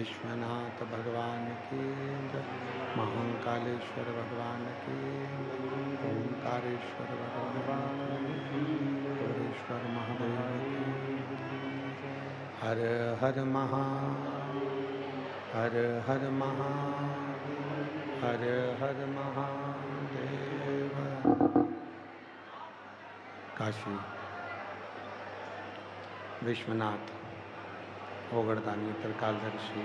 विश्वनाथ भगवान की जय, महाकालेश्वर भगवान की जय, ओंकारेश्वर भगवान की जय, गौरेश्वर महादेव की जय। हर हर हर हर हर हर महादेव। काशी विश्वनाथ ओगड़दानी त्रिकालदर्शी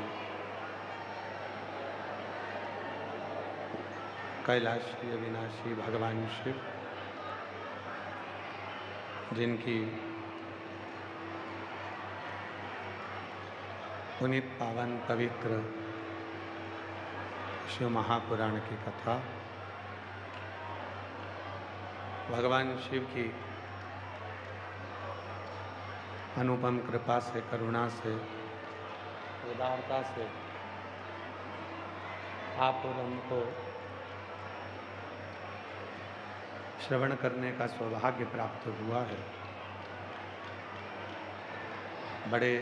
कैलाशी अविनाशी भगवान शिव, जिनकी पुनीत पावन पवित्र शिव महापुराण की कथा भगवान शिव की अनुपम कृपा से, करुणा से, उदारता से आप और हमको श्रवण करने का सौभाग्य प्राप्त हुआ है। बड़े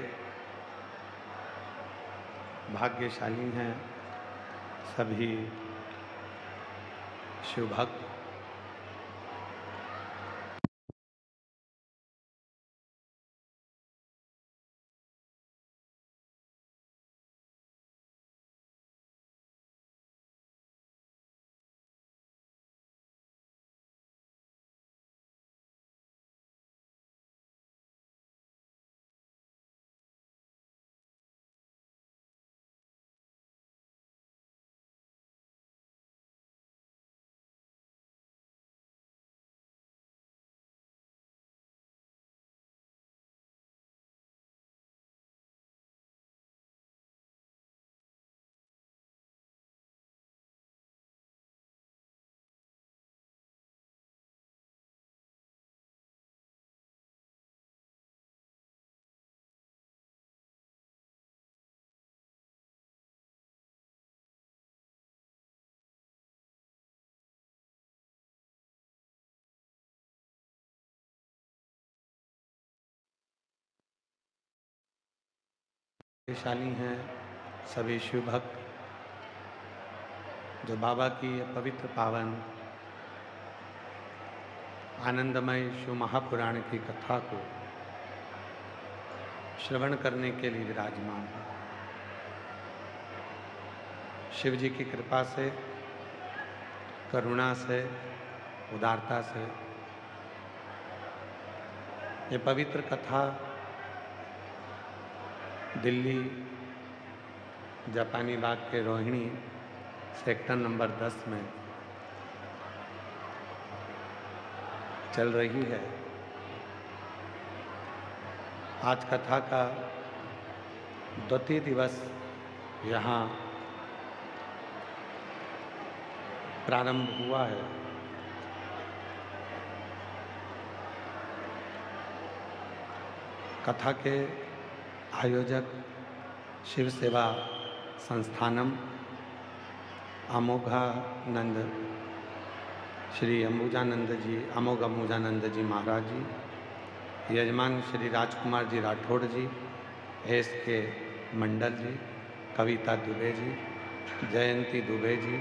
भाग्यशाली हैं सभी शिव भक्त। भाग्यशाली हैं सभी शिव भक्त जो बाबा की पवित्र पावन आनंदमय शिव महापुराण की कथा को श्रवण करने के लिए विराजमान हैं। शिव जी की कृपा से, करुणा से, उदारता से ये पवित्र कथा दिल्ली जापानी बाग के रोहिणी सेक्टर नंबर 10 में चल रही है। आज कथा का द्वितीय दिवस यहाँ प्रारंभ हुआ है। कथा के आयोजक शिव सेवा संस्थानम अमोघानंद श्री अंबुजानंद जी, अमोघ अंबुजानंद जी महाराज जी, यजमान श्री राजकुमार जी राठौड़ जी, एस के मंडल जी, कविता दुबे जी, जयंती दुबे जी,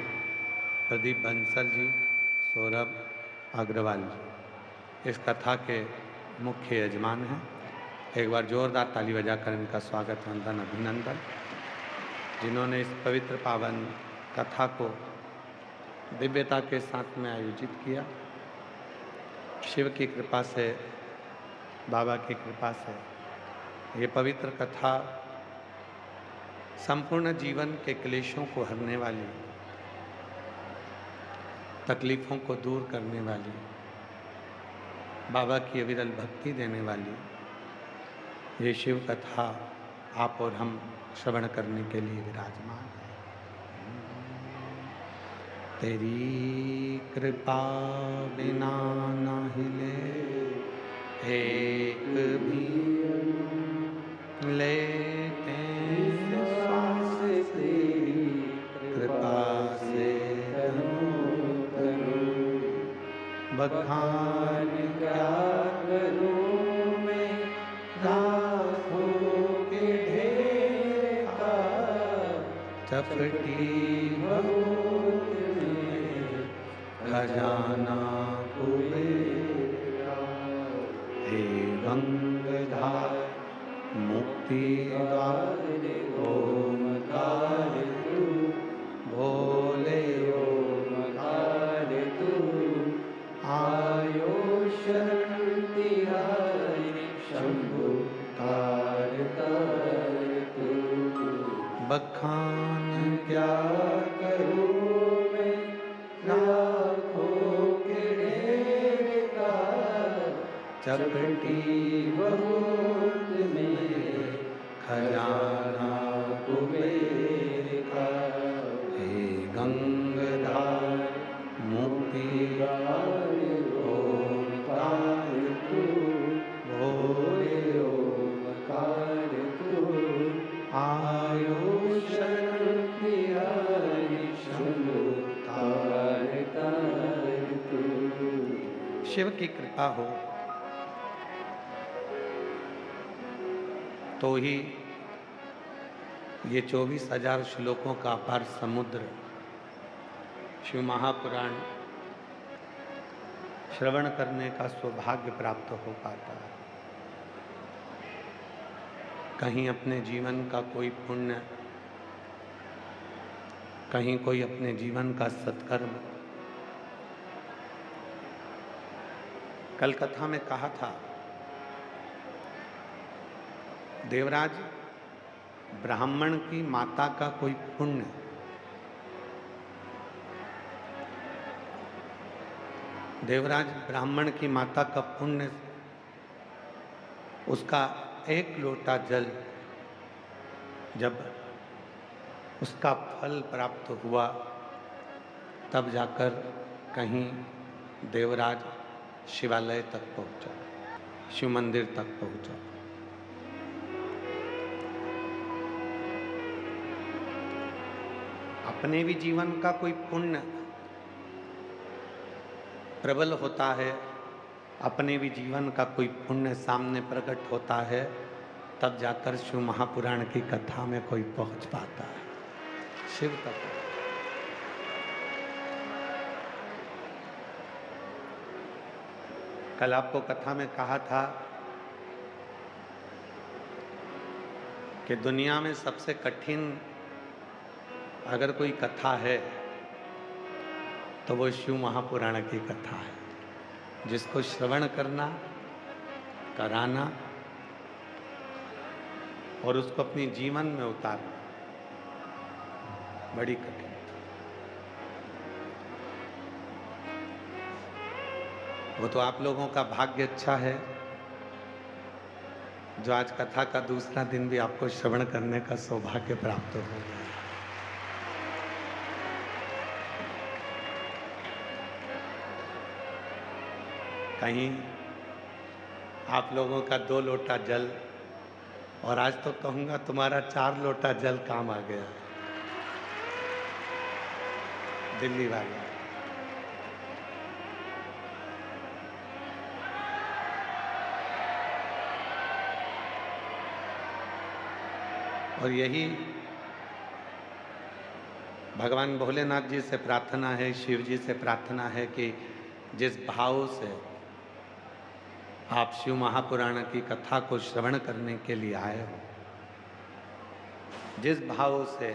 प्रदीप बंसल जी, सौरभ अग्रवाल जी इस कथा के मुख्य यजमान हैं। एक बार जोरदार ताली बजाकर इनका स्वागत, वंदन, अभिनंदन, जिन्होंने इस पवित्र पावन कथा को दिव्यता के साथ में आयोजित किया। शिव की कृपा से, बाबा की कृपा से ये पवित्र कथा संपूर्ण जीवन के क्लेशों को हरने वाली, तकलीफों को दूर करने वाली, बाबा की अविरल भक्ति देने वाली ये शिव कथा आप और हम श्रवण करने के लिए विराजमान हैं। तेरी कृपा बिना न हिले एक भी लेते श्वास, तेरी कृपा से बखान क्या करूं मैं, लाखों के ढेर का चपटी बहुत में खजाना कुबेरा। हे गंगाधार मुक्ति द्वार ओमकार तू, भोले ओमकार तू। आयो शरण तिहारी शंभु तार तार तू। बखान क्या करूं मैं लाखों के ढेर का, चपटी बहुत में खजाना कुबेर का। हे गंगाधार मुक्ति द्वार ओमकार तू, भोले ओमकार तू। आयो शरण तिहारी शंभु तार तार तू। शिव की कृपा हो तो ही ये 24,000 श्लोकों का अपार समुद्र शिव महापुराण श्रवण करने का सौभाग्य प्राप्त हो पाता है। कहीं अपने जीवन का कोई पुण्य, कहीं कोई अपने जीवन का सत्कर्म। कल कथा में कहा था, देवराज ब्राह्मण की माता का कोई पुण्य, देवराज ब्राह्मण की माता का पुण्य, उसका एक लोटा जल जब उसका फल प्राप्त हुआ, तब जाकर कहीं देवराज शिवालय तक पहुंचा, शिव मंदिर तक पहुंचा। अपने भी जीवन का कोई पुण्य प्रबल होता है, अपने भी जीवन का कोई पुण्य सामने प्रकट होता है, तब जाकर शिव महापुराण की कथा में कोई पहुंच पाता है। शिव तक कल आपको कथा में कहा था कि दुनिया में सबसे कठिन अगर कोई कथा है तो वो शिव महापुराण की कथा है, जिसको श्रवण करना, कराना और उसको अपने जीवन में उतारना बड़ी कठिन। वो तो आप लोगों का भाग्य अच्छा है जो आज कथा का दूसरा दिन भी आपको श्रवण करने का सौभाग्य प्राप्त हो गया। कहीं आप लोगों का 2 लोटा जल, और आज तो कहूँगा तुम्हारा 4 लोटा जल काम आ गया दिल्ली वाले। और यही भगवान भोलेनाथ जी से प्रार्थना है, शिव जी से प्रार्थना है कि जिस भाव से आप शिव महापुराण की कथा को श्रवण करने के लिए आए हो, जिस भाव से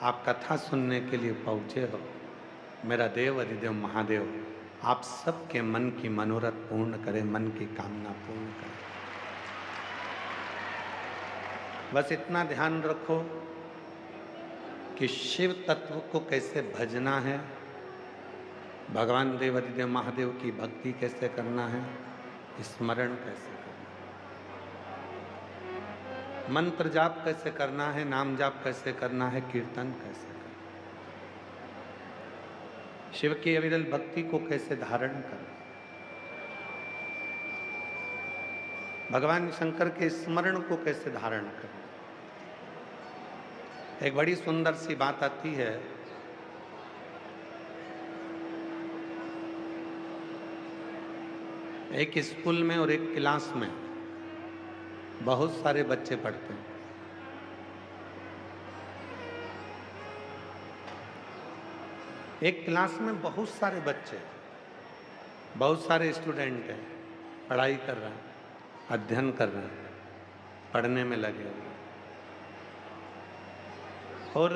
आप कथा सुनने के लिए पहुँचे हो, मेरा देव अधिदेव महादेव आप सबके मन की मनोरथ पूर्ण करे, मन की कामना पूर्ण करे। बस इतना ध्यान रखो कि शिव तत्व को कैसे भजना है, भगवान देव अधिदेव महादेव की भक्ति कैसे करना है, स्मरण कैसे करना है, मंत्र जाप कैसे करना है, नाम जाप कैसे करना है, कीर्तन कैसे करना है, शिव की अविरल भक्ति को कैसे धारण करना, भगवान शंकर के स्मरण को कैसे धारण करना। एक बड़ी सुंदर सी बात आती है, एक स्कूल में और एक क्लास में बहुत सारे बच्चे पढ़ते हैं। एक क्लास में बहुत सारे बच्चे, बहुत सारे स्टूडेंट हैं, पढ़ाई कर रहे हैं, अध्ययन कर रहे हैं, पढ़ने में लगे हुए हैं। और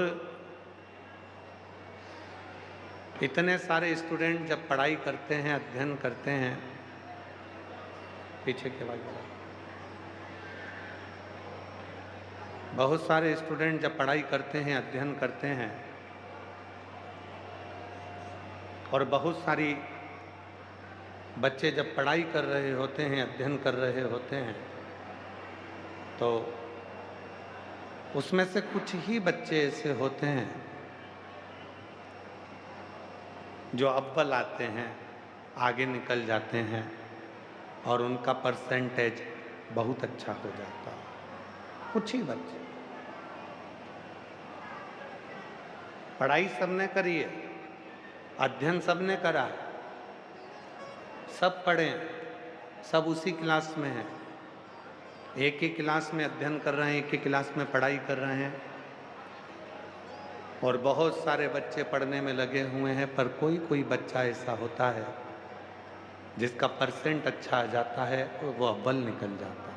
इतने सारे स्टूडेंट जब पढ़ाई करते हैं, अध्ययन करते हैं, पीछे के आवाज बढ़ा। बहुत सारे स्टूडेंट जब पढ़ाई करते हैं, अध्ययन करते हैं, और बहुत सारी बच्चे जब पढ़ाई कर रहे होते हैं, अध्ययन कर रहे होते हैं, तो उसमें से कुछ ही बच्चे ऐसे होते हैं जो अव्वल आते हैं, आगे निकल जाते हैं और उनका परसेंटेज बहुत अच्छा हो जाता है। कुछ ही बच्चे। पढ़ाई सबने करी है, अध्ययन सबने करा है, सब पढ़े, सब उसी क्लास में हैं, एक ही क्लास में अध्ययन कर रहे हैं, एक ही क्लास में पढ़ाई कर रहे हैं, और बहुत सारे बच्चे पढ़ने में लगे हुए हैं, पर कोई कोई बच्चा ऐसा होता है जिसका परसेंट अच्छा आ जाता है और वो अव्वल निकल जाता है।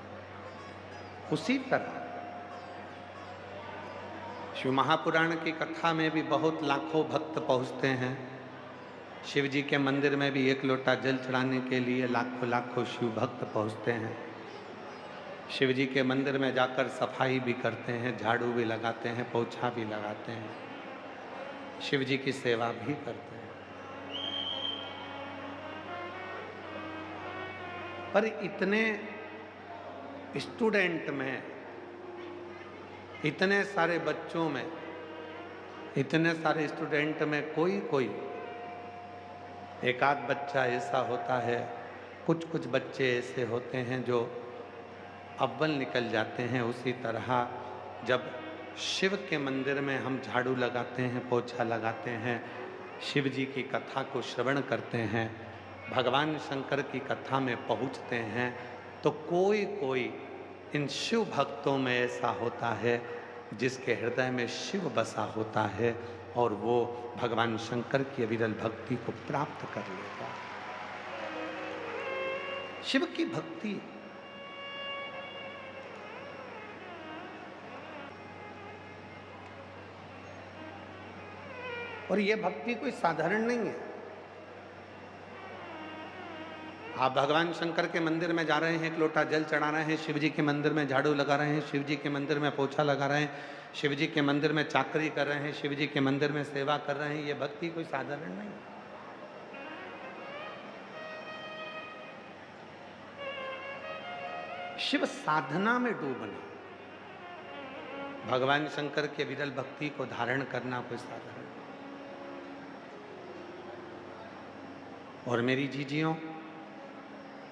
उसी तरह शिव महापुराण की कथा में भी बहुत लाखों भक्त पहुँचते हैं। शिव जी के मंदिर में भी एक लोटा जल चढ़ाने के लिए लाखों लाखों शिव भक्त पहुँचते हैं। शिव जी के मंदिर में जाकर सफाई भी करते हैं, झाड़ू भी लगाते हैं, पोछा भी लगाते हैं, शिव जी की सेवा भी करते हैं। पर इतने स्टूडेंट में, इतने सारे बच्चों में, इतने सारे स्टूडेंट में कोई कोई एक आध बच्चा ऐसा होता है, कुछ कुछ बच्चे ऐसे होते हैं जो अव्वल निकल जाते हैं। उसी तरह जब शिव के मंदिर में हम झाड़ू लगाते हैं, पोछा लगाते हैं, शिव जी की कथा को श्रवण करते हैं, भगवान शंकर की कथा में पहुँचते हैं, तो कोई कोई इन शिव भक्तों में ऐसा होता है जिसके हृदय में शिव बसा होता है और वो भगवान शंकर की अविरल भक्ति को प्राप्त कर लेता है। शिव की भक्ति और ये भक्ति कोई साधारण नहीं है। आप भगवान शंकर के मंदिर में जा रहे हैं, एक लोटा जल चढ़ा रहे हैं, शिव जी के मंदिर में झाड़ू लगा रहे हैं, शिव जी के मंदिर में पोछा लगा रहे हैं, शिव जी के मंदिर में चाकरी कर रहे हैं, शिव जी के मंदिर में सेवा कर रहे हैं, ये भक्ति कोई साधारण नहीं है। शिव साधना में डूबना, भगवान शंकर के विरल भक्ति को धारण करना कोई साधारण नहीं। और मेरी जीजियों,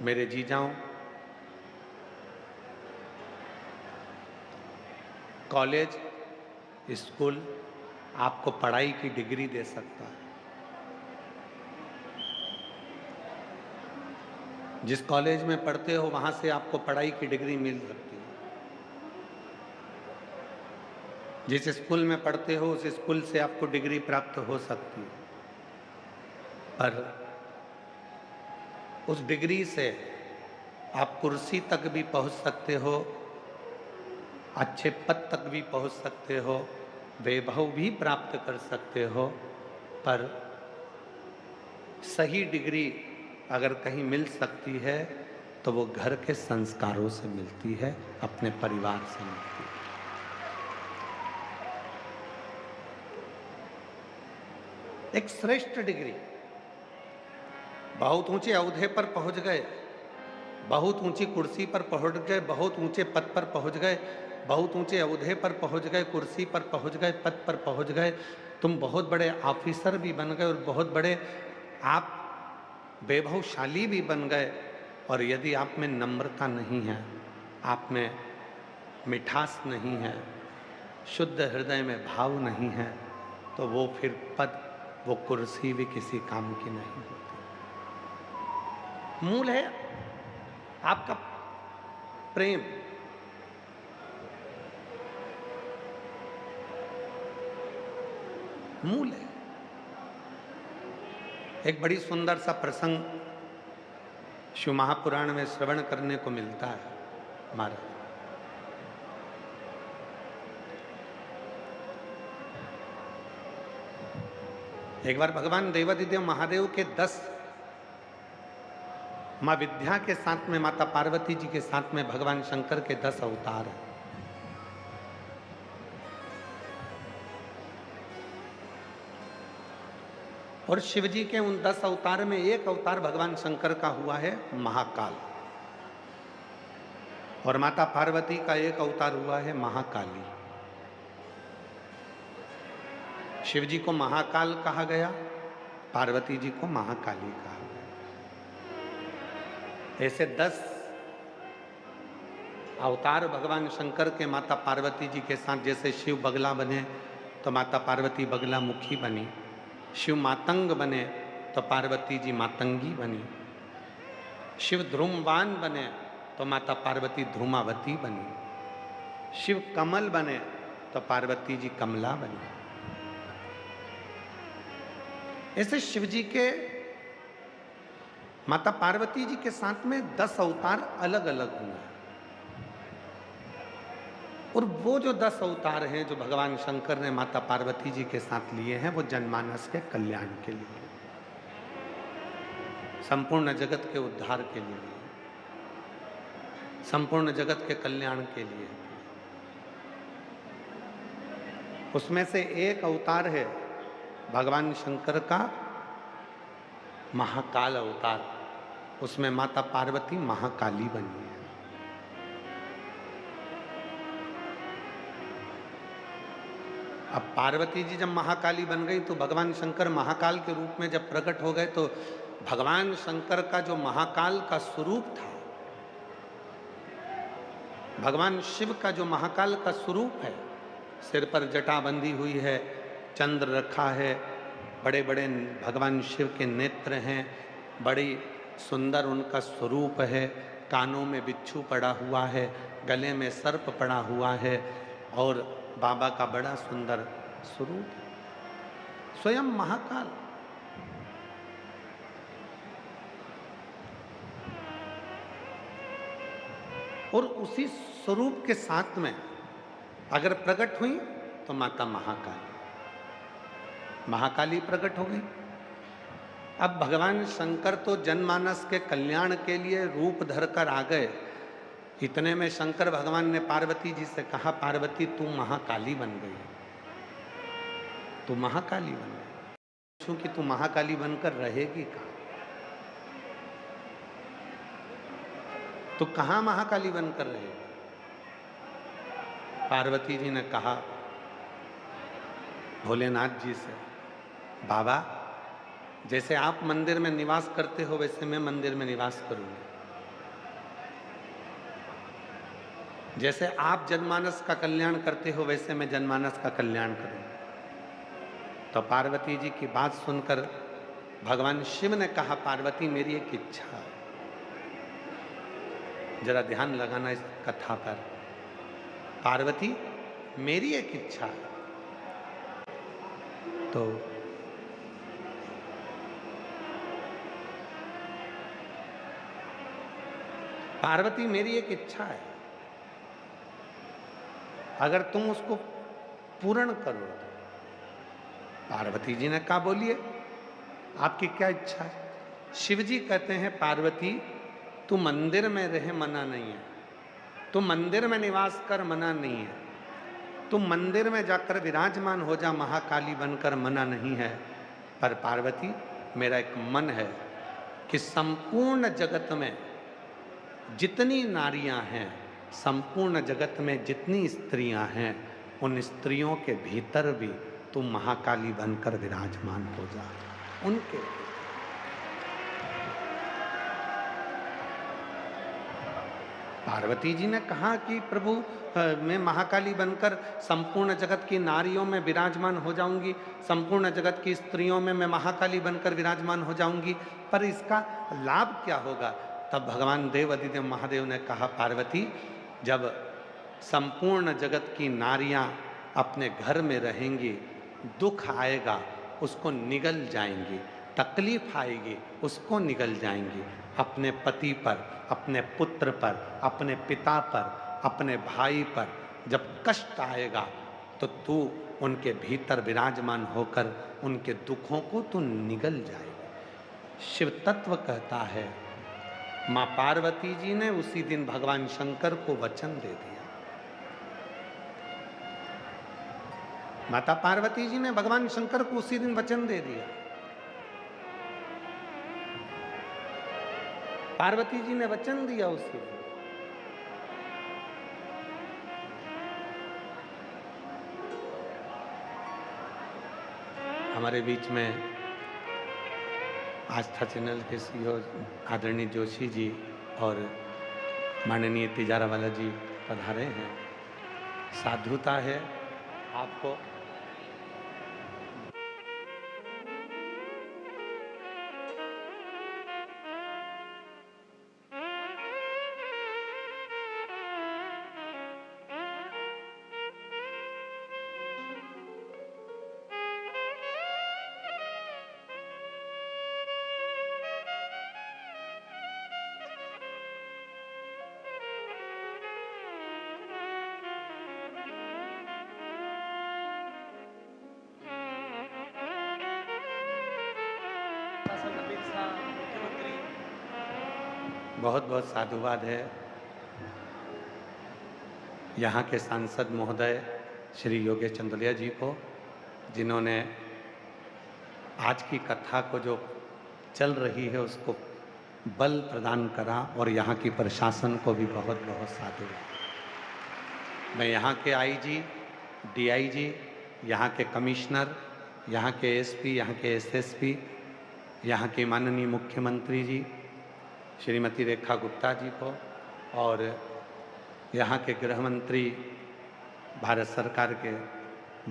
मेरे जीजाओं, कॉलेज, स्कूल आपको पढ़ाई की डिग्री दे सकता है। जिस कॉलेज में पढ़ते हो वहां से आपको पढ़ाई की डिग्री मिल सकती है। जिस स्कूल में पढ़ते हो उस स्कूल से आपको डिग्री प्राप्त हो सकती है, पर उस डिग्री से आप कुर्सी तक भी पहुंच सकते हो, अच्छे पद तक भी पहुंच सकते हो, वैभव भी प्राप्त कर सकते हो, पर सही डिग्री अगर कहीं मिल सकती है तो वो घर के संस्कारों से मिलती है, अपने परिवार से मिलती है। एक श्रेष्ठ डिग्री, बहुत ऊंचे ओहदे पर पहुंच गए, बहुत ऊंची कुर्सी पर पहुंच गए, बहुत ऊंचे पद पर पहुंच गए, बहुत ऊंचे ओहदे पर पहुंच गए, कुर्सी पर पहुंच गए, पद पर पहुंच गए, तुम बहुत बड़े ऑफिसर भी बन गए और बहुत बड़े आप वैभवशाली भी बन गए, और यदि आप में नम्रता नहीं है, आप में मिठास नहीं है, शुद्ध हृदय में भाव नहीं है, तो वो फिर पद, वो कुर्सी भी किसी काम की नहीं होती। मूल है आपका प्रेम, मूल है। एक बड़ी सुंदर सा प्रसंग शिव महापुराण में श्रवण करने को मिलता है महाराज। एक बार भगवान देवादिदेव महादेव के 10 माँ विद्या के साथ में, माता पार्वती जी के साथ में भगवान शंकर के 10 अवतार हैं। और शिव जी के उन 10 अवतार में एक अवतार भगवान शंकर का हुआ है महाकाल, और माता पार्वती का एक अवतार हुआ है महाकाली। शिव जी को महाकाल कहा गया, पार्वती जी को महाकाली कहा गया। ऐसे 10 अवतार भगवान शंकर के माता पार्वती जी के साथ, जैसे शिव बगला बने तो माता पार्वती बगला मुखी बनी, शिव मातंग बने तो पार्वती जी मातंगी बनी, शिव ध्रुमवान बने तो माता पार्वती ध्रुमावती बनी, शिव कमल बने तो पार्वती जी कमला बनी। ऐसे शिव जी के माता पार्वती जी के साथ में 10 अवतार अलग अलग हुए, और वो जो 10 अवतार हैं जो भगवान शंकर ने माता पार्वती जी के साथ लिए हैं, वो जनमानस के कल्याण के लिए, संपूर्ण जगत के उद्धार के लिए, संपूर्ण जगत के कल्याण के लिए। उसमें से एक अवतार है भगवान शंकर का महाकाल अवतार, उसमें माता पार्वती महाकाली बनी है। अब पार्वती जी जब महाकाली बन गई तो भगवान शंकर महाकाल के रूप में जब प्रकट हो गए, तो भगवान शंकर का जो महाकाल का स्वरूप था, भगवान शिव का जो महाकाल का स्वरूप है, सिर पर जटा बंधी हुई है, चंद्र रखा है, बड़े बड़े भगवान शिव के नेत्र हैं, बड़ी सुंदर उनका स्वरूप है, कानों में बिच्छू पड़ा हुआ है, गले में सर्प पड़ा हुआ है, और बाबा का बड़ा सुंदर स्वरूप, स्वयं महाकाल। और उसी स्वरूप के साथ में अगर प्रकट हुई तो माता महाकाली, महाकाली प्रकट हो गई। अब भगवान शंकर तो जनमानस के कल्याण के लिए रूप धरकर आ गए। इतने में शंकर भगवान ने पार्वती जी से कहा, पार्वती तू महाकाली बन गई, तू महाकाली बन गई, क्योंकि तू महाकाली बनकर रहेगी कहाँ? तो कहाँ महाकाली बनकर रहेगी? पार्वती जी ने कहा भोलेनाथ जी से, बाबा जैसे आप मंदिर में निवास करते हो वैसे मैं मंदिर में निवास करूंगी, जैसे आप जनमानस का कल्याण करते हो वैसे मैं जनमानस का कल्याण करूंगा। तो पार्वती जी की बात सुनकर भगवान शिव ने कहा, पार्वती मेरी एक इच्छा है, जरा ध्यान लगाना इस कथा पर। पार्वती मेरी एक इच्छा है। तो पार्वती मेरी एक इच्छा है, अगर तुम उसको पूर्ण करो तो। पार्वती जी ने कहा बोलिए आपकी क्या इच्छा है? शिव जी कहते हैं, पार्वती तू मंदिर में रहे मना नहीं है, तू मंदिर में निवास कर मना नहीं है, तू मंदिर में जाकर विराजमान हो जा महाकाली बनकर मना नहीं है, पर पार्वती मेरा एक मन है कि संपूर्ण जगत में जितनी नारियां हैं, संपूर्ण जगत में जितनी स्त्रियां हैं, उन स्त्रियों के भीतर भी तू महाकाली बनकर विराजमान हो जा। उनके पार्वती जी ने कहा कि प्रभु मैं महाकाली बनकर संपूर्ण जगत की नारियों में विराजमान हो जाऊंगी, संपूर्ण जगत की स्त्रियों में मैं महाकाली बनकर विराजमान हो जाऊंगी, पर इसका लाभ क्या होगा? तब भगवान देव अधिदेव महादेव ने कहा, पार्वती जब संपूर्ण जगत की नारियां अपने घर में रहेंगी, दुख आएगा उसको निगल जाएंगी, तकलीफ आएगी उसको निगल जाएंगी। अपने पति पर, अपने पुत्र पर, अपने पिता पर, अपने भाई पर जब कष्ट आएगा तो तू उनके भीतर विराजमान होकर उनके दुखों को तू निगल जाएगा। शिव तत्व कहता है, मां पार्वती जी ने उसी दिन भगवान शंकर को वचन दे दिया। माता पार्वती जी ने भगवान शंकर को उसी दिन वचन दे दिया। पार्वती जी ने वचन दिया उसी दिन। हमारे बीच में आस्था चैनल के सीईओ आदरणीय जोशी जी और माननीय तिजारावाला जी पधारे हैं। साधुता है आपको बहुत बहुत साधुवाद है यहाँ के सांसद महोदय श्री योगेश चंदोलिया जी को, जिन्होंने आज की कथा को जो चल रही है उसको बल प्रदान करा, और यहाँ की प्रशासन को भी बहुत बहुत साधुवाद। मैं यहाँ के आईजी, डीआईजी, यहाँ के कमिश्नर, यहाँ के एसपी, यहाँ के एसएसपी, यहाँ के माननीय मुख्यमंत्री जी श्रीमती रेखा गुप्ता जी को, और यहाँ के गृह मंत्री भारत सरकार के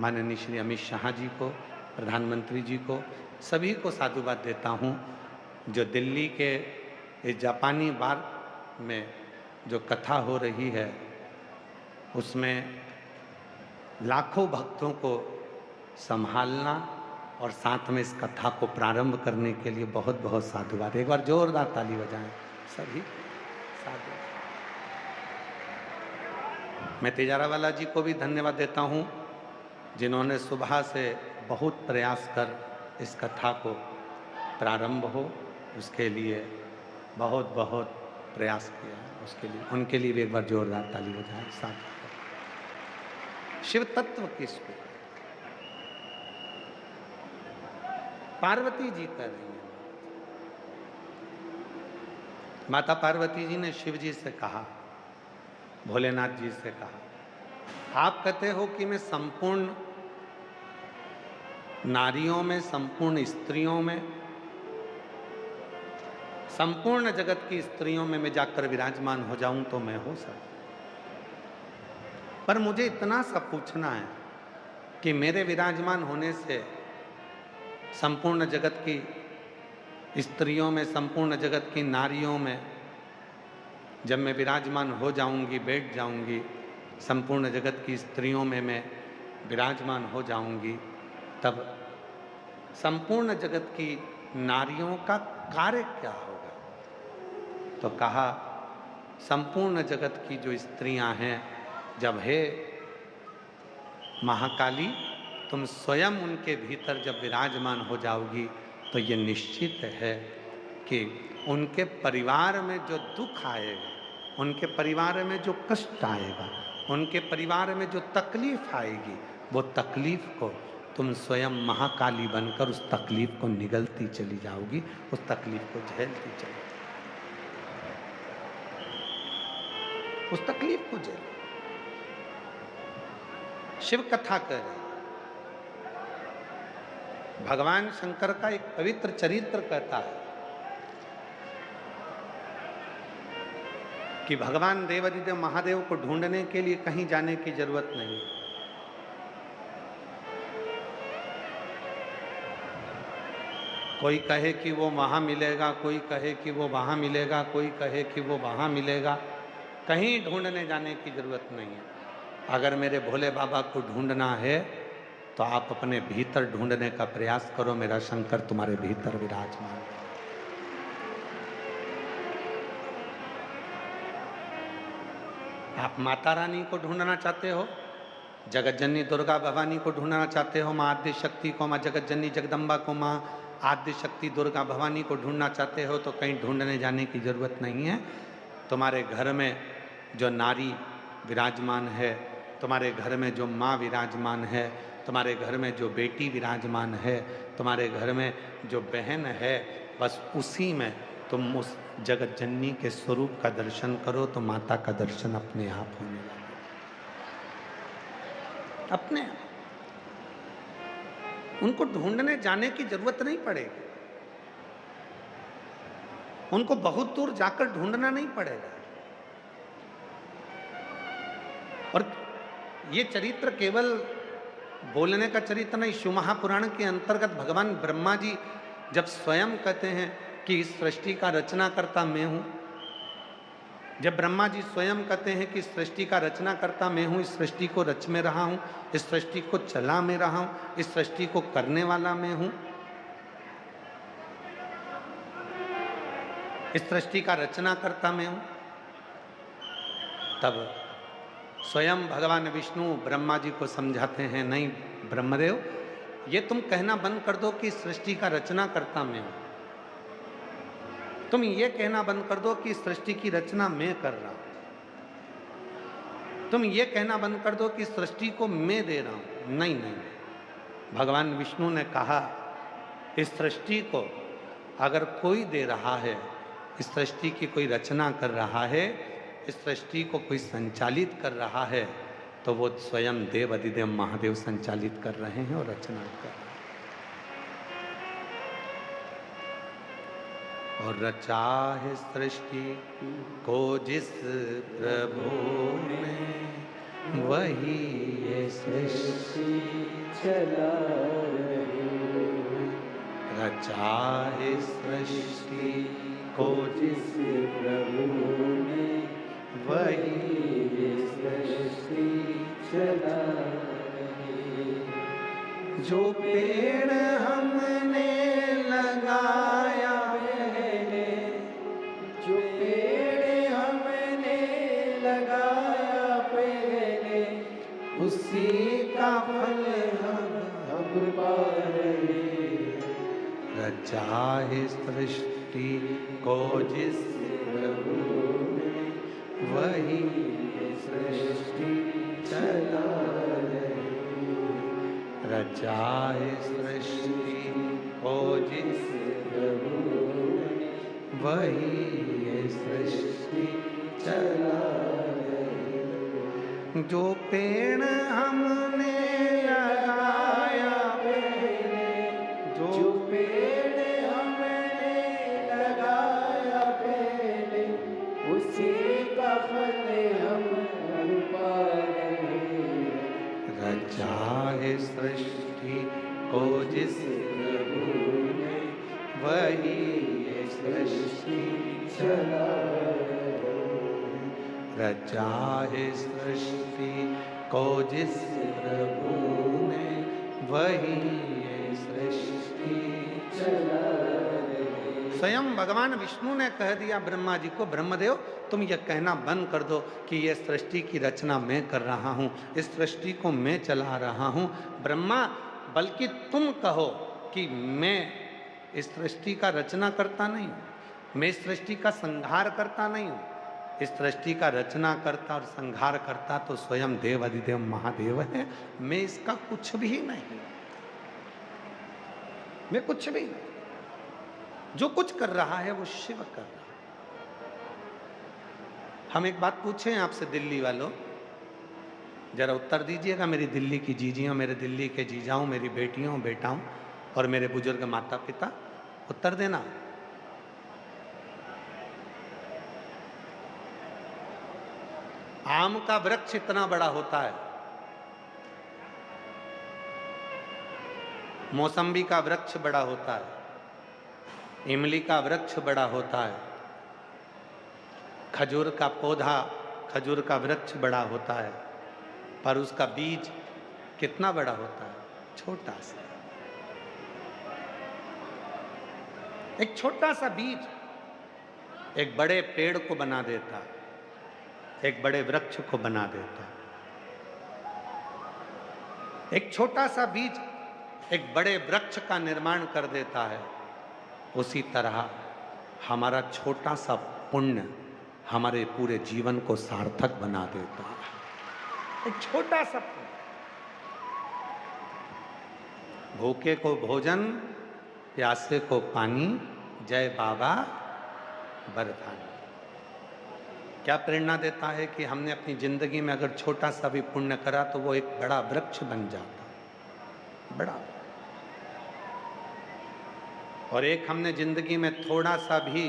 माननीय श्री अमित शाह जी को, प्रधानमंत्री जी को, सभी को साधुवाद देता हूँ। जो दिल्ली के इस जापानी बार में जो कथा हो रही है उसमें लाखों भक्तों को संभालना और साथ में इस कथा को प्रारंभ करने के लिए बहुत बहुत साधुवाद। एक बार जोरदार ताली बजाएं सभी साधु। मैं तिजारावाला जी को भी धन्यवाद देता हूँ, जिन्होंने सुबह से बहुत प्रयास कर इस कथा को प्रारंभ हो उसके लिए बहुत बहुत प्रयास किया है। उसके लिए उनके लिए भी एक बार जोरदार ताली बजाएं साधु। शिव तत्व किसको? पार्वती जी कर रही हैं। माता पार्वती जी ने शिव जी से कहा, भोलेनाथ जी से कहा, आप कहते हो कि मैं संपूर्ण नारियों में, संपूर्ण स्त्रियों में, संपूर्ण जगत की स्त्रियों में मैं जाकर विराजमान हो जाऊं तो मैं हो सकता, पर मुझे इतना सा पूछना है कि मेरे विराजमान होने से संपूर्ण जगत की स्त्रियों में, संपूर्ण जगत की नारियों में जब मैं विराजमान हो जाऊंगी, बैठ जाऊंगी, संपूर्ण जगत की स्त्रियों में मैं विराजमान हो जाऊंगी, तब संपूर्ण जगत की नारियों का कार्य क्या होगा? तो कहा, संपूर्ण जगत की जो स्त्रियां हैं, जब हे महाकाली तुम स्वयं उनके भीतर जब विराजमान हो जाओगी तो ये निश्चित है कि उनके परिवार में जो दुख आएगा, उनके परिवार में जो कष्ट आएगा, उनके परिवार में जो तकलीफ आएगी, वो तकलीफ को तुम स्वयं महाकाली बनकर उस तकलीफ को निगलती चली जाओगी, उस तकलीफ को झेलती चली, उस तकलीफ को झेल। शिव कथा कर रहे, भगवान शंकर का एक पवित्र चरित्र कहता है कि भगवान देवादिदेव महादेव को ढूंढने के लिए कहीं जाने की जरूरत नहीं। कोई कहे कि वो वहां मिलेगा, कोई कहे कि वो वहां मिलेगा, कोई कहे कि वो वहां मिलेगा, कहीं ढूंढने जाने की जरूरत नहीं है। अगर मेरे भोले बाबा को ढूंढना है तो आप अपने भीतर ढूंढने का प्रयास करो, मेरा शंकर तुम्हारे भीतर विराजमान है। आप माता रानी को ढूंढना चाहते हो, जगत जननी दुर्गा भवानी को ढूंढना चाहते हो, माँ आद्य शक्ति को, माँ जगत जननी जगदम्बा को, माँ आद्य शक्ति दुर्गा भवानी को ढूंढना चाहते हो, तो कहीं ढूंढने जाने की जरूरत नहीं है। तुम्हारे घर में जो नारी विराजमान है, तुम्हारे घर में जो माँ विराजमान है, तुम्हारे घर में जो बेटी विराजमान है, तुम्हारे घर में जो बहन है, बस उसी में तुम उस जगत जननी के स्वरूप का दर्शन करो तो माता का दर्शन अपने आप होने लगेगा, अपने आप। उनको ढूंढने जाने की जरूरत नहीं पड़ेगी, उनको बहुत दूर जाकर ढूंढना नहीं पड़ेगा। और ये चरित्र केवल बोलने का चरित्र नहीं, शिव महापुराण के अंतर्गत भगवान ब्रह्मा जी जब स्वयं कहते हैं कि इस सृष्टि का रचनाकर्ता मैं हूं, जब ब्रह्मा जी स्वयं कहते हैं कि इस सृष्टि का रचनाकर्ता मैं हूं, इस सृष्टि को रच में रहा हूं, इस सृष्टि को चला में रहा हूं, इस सृष्टि को करने वाला मैं हूं, इस सृष्टि का रचनाकर्ता मैं हूं, तब स्वयं भगवान विष्णु ब्रह्मा जी को समझाते हैं, नहीं ब्रह्मदेव, ये तुम कहना बंद कर दो कि सृष्टि का रचनाकर्ता मैं हूं। तुम ये कहना बंद कर दो कि सृष्टि की रचना मैं कर रहा हूं। तुम ये कहना बंद कर दो कि सृष्टि को मैं दे रहा हूं। नहीं नहीं, भगवान विष्णु ने कहा, इस सृष्टि को अगर कोई दे रहा है, इस सृष्टि की कोई रचना कर रहा है, इस सृष्टि को कोई संचालित कर रहा है, तो वो स्वयं देव अधिदेव महादेव संचालित कर रहे हैं और रचना कर रहे हैं। और रचा है सृष्टि को जिस प्रभु ने, वही ये सृष्टि चला रही। रचा है सृष्टि को जिस प्रभु ने, वही ये सृष्टि चला रही। जो पेड़ हमने लगाया, जो पेड़ हमने लगाया पहले, उसी का फल हम पा रहे। रचा है सृष्टि को जिस प्रभु ने, वही सृष्टि चला रही। रचा है सृष्टि को जिस प्रभु ने, वही ये सृष्टि चला रही। जो पेड़ हमने लगाया पहले, जो पेड़ हमने लगाया पहले, उसी का फल हम पा रहे। रचा है सृष्टि को जिस प्रभु ने, वही सृष्टि चला रही। रचा है सृष्टि को जिस प्रभु ने, वही ये सृष्टि चला रही। स्वयं भगवान विष्णु ने कह दिया ब्रह्मा जी को, ब्रह्मदेव तुम ये कहना बंद कर दो कि ये सृष्टि की रचना मैं कर रहा हूँ, इस सृष्टि को मैं चला रहा हूँ। ब्रह्मा, बल्कि तुम कहो कि मैं इस सृष्टि का रचना करता नहीं हूँ, मैं इस सृष्टि का संहार करता नहीं हूँ। इस सृष्टि का रचना करता और संहार करता तो स्वयं देव अधिदेव महादेव है, मैं इसका कुछ भी नहीं, मैं कुछ भी नहीं। जो कुछ कर रहा है वो शिव कर रहा है। हम एक बात पूछें आपसे दिल्ली वालों, जरा उत्तर दीजिएगा, मेरी दिल्ली की जीजियों, मेरे दिल्ली के जीजाओं, मेरी बेटियों बेटाओं और मेरे बुजुर्ग माता पिता, उत्तर देना। आम का वृक्ष इतना बड़ा होता है, मौसम्बी का वृक्ष बड़ा होता है, इमली का वृक्ष बड़ा होता है, खजूर का पौधा, खजूर का वृक्ष बड़ा होता है, पर उसका बीज कितना बड़ा होता है, छोटा सा, एक छोटा सा बीज एक बड़े पेड़ को बना देता, एक बड़े वृक्ष को बना देता। एक छोटा सा बीज एक बड़े वृक्ष का निर्माण कर देता है। उसी तरह हमारा छोटा सा पुण्य हमारे पूरे जीवन को सार्थक बना देता है। एक छोटा सा पुण्य, भूखे को भोजन, प्यासे को पानी, जय बाबा बरदानी। क्या प्रेरणा देता है कि हमने अपनी जिंदगी में अगर छोटा सा भी पुण्य करा तो वो एक बड़ा वृक्ष बन जाता, बड़ा। और एक हमने जिंदगी में थोड़ा सा भी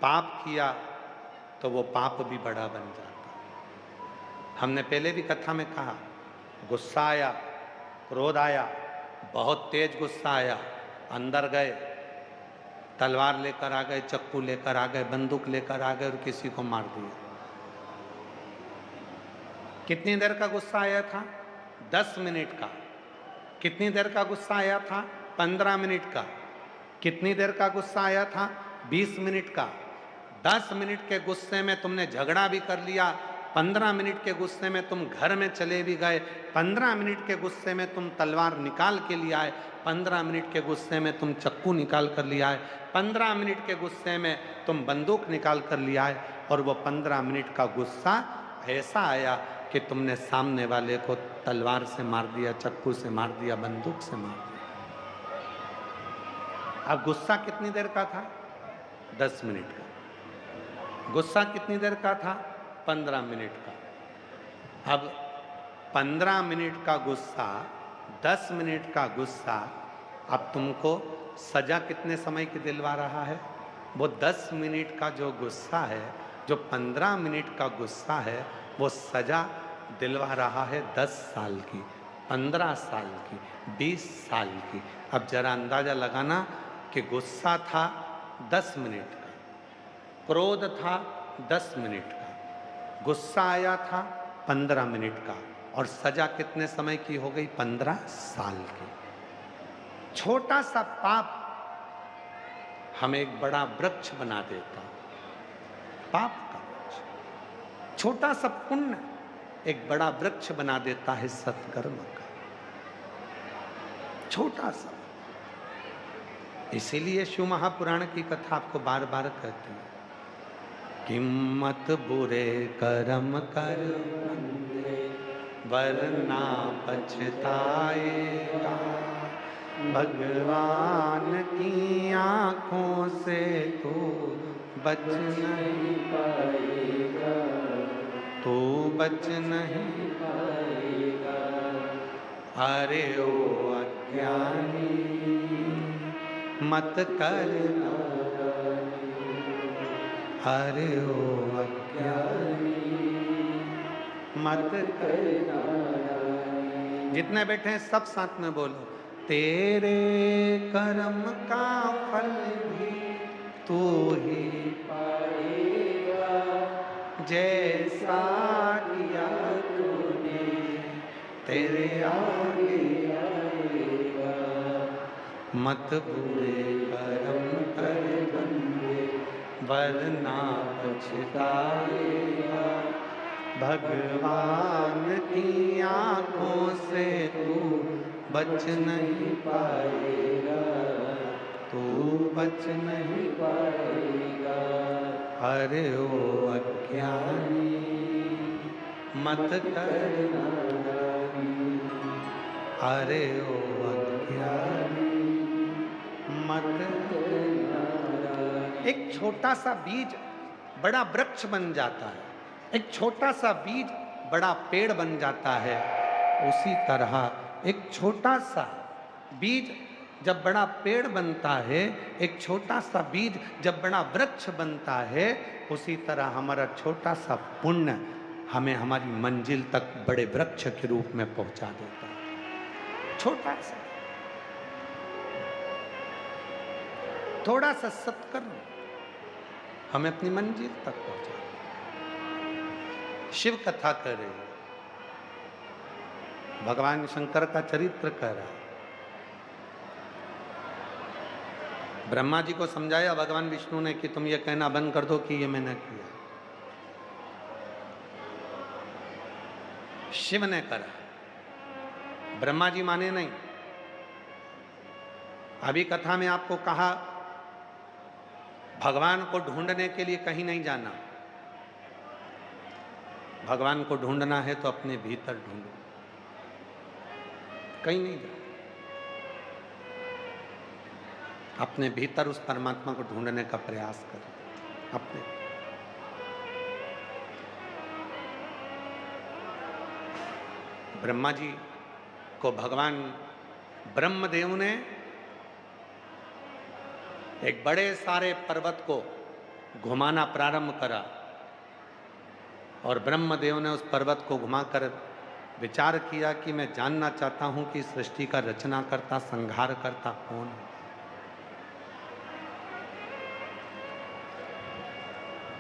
पाप किया तो वो पाप भी बड़ा बन जाता। हमने पहले भी कथा में कहा, गुस्सा आया, क्रोध आया, बहुत तेज गुस्सा आया, अंदर गए, तलवार लेकर आ गए, चक्कू लेकर आ गए, बंदूक लेकर आ गए और किसी को मार दिया। कितनी देर का गुस्सा आया था? 10 मिनट का। कितनी देर का गुस्सा आया था? 15 मिनट का। कितनी देर का गुस्सा आया था? 20 मिनट का। 10 मिनट के गुस्से में तुमने झगड़ा भी कर लिया, 15 मिनट के गुस्से में तुम घर में चले भी गए, 15 मिनट के गुस्से में तुम तलवार निकाल के लिए आए, 15 मिनट के गुस्से में तुम चक्कू निकाल कर लिया आए, 15 मिनट के गुस्से में तुम बंदूक निकाल कर लिया आए। और वो 15 मिनट का गुस्सा ऐसा आया कि तुमने सामने वाले को तलवार से मार दिया, चक्कू से मार दिया, बंदूक से मार दिया। अब गुस्सा कितनी देर का था? 10 मिनट का। गुस्सा कितनी देर का था? 15 मिनट का। अब 15 मिनट का गुस्सा, 10 मिनट का गुस्सा, अब तुमको सजा कितने समय की दिलवा रहा है? वो 10 मिनट का जो गुस्सा है, जो 15 मिनट का गुस्सा है, वो सजा दिलवा रहा है 10 साल की, 15 साल की, 20 साल की। अब जरा अंदाजा लगाना कि गुस्सा था 10 मिनट का, क्रोध था 10 मिनट का, गुस्सा आया था 15 मिनट का, और सजा कितने समय की हो गई? 15 साल की। छोटा सा पाप हमें एक बड़ा वृक्ष बना देता, पाप का वृक्ष। छोटा सा पुण्य एक बड़ा वृक्ष बना देता है सत्कर्म का, छोटा सा। इसीलिए शिव महापुराण की कथा आपको बार बार कहती है, किम्मत बुरे कर्म कर वरना पछताएगा, भगवान की आंखों से तू बच नहीं पाएगा, तू बच नहीं पाएगा। अरे ओ अज्ञानी मत कर नादानी, अरे ओ अज्ञानी मत कर नादानी। जितने बैठे हैं सब साथ में बोलो, तेरे कर्म का फल भी तू ही पाएगा, जैसा किया तूने तेरे आगे आएगा। मत बुरे कर्म कर बंदे वरना पछताएगा, भगवान की आंखों से तू बच नहीं पाएगा, तू बच नहीं पाएगा। अरे ओ अज्ञानी मत कर नादानी, अरे ओ अज्ञानी मत कर नादानी। एक छोटा सा बीज बड़ा वृक्ष बन जाता है, एक छोटा सा बीज बड़ा पेड़ बन जाता है। उसी तरह एक छोटा सा बीज जब बड़ा पेड़ बनता है, एक छोटा सा बीज जब बड़ा वृक्ष बनता है, उसी तरह हमारा छोटा सा पुण्य हमें हमारी मंजिल तक बड़े वृक्ष के रूप में पहुंचा देता है। छोटा सा, थोड़ा सा सत्कर्म हमें अपनी मंजिल तक पहुंचा देता है। शिव कथा कर रहे हैं, भगवान शंकर का चरित्र कह रहा है। ब्रह्मा जी को समझाया भगवान विष्णु ने कि तुम ये कहना बंद कर दो कि ये मैंने किया। शिव ने करा, ब्रह्मा जी माने नहीं। अभी कथा में आपको कहा भगवान को ढूंढने के लिए कहीं नहीं जाना, भगवान को ढूंढना है तो अपने भीतर ढूंढो, कहीं नहीं जाना। अपने भीतर उस परमात्मा को ढूंढने का प्रयास करो। अपने ब्रह्मा जी को भगवान ब्रह्मदेव ने एक बड़े सारे पर्वत को घुमाना प्रारंभ करा और ब्रह्मदेव ने उस पर्वत को घुमाकर विचार किया कि मैं जानना चाहता हूं कि सृष्टि का रचना करता, संहार करता कौन है।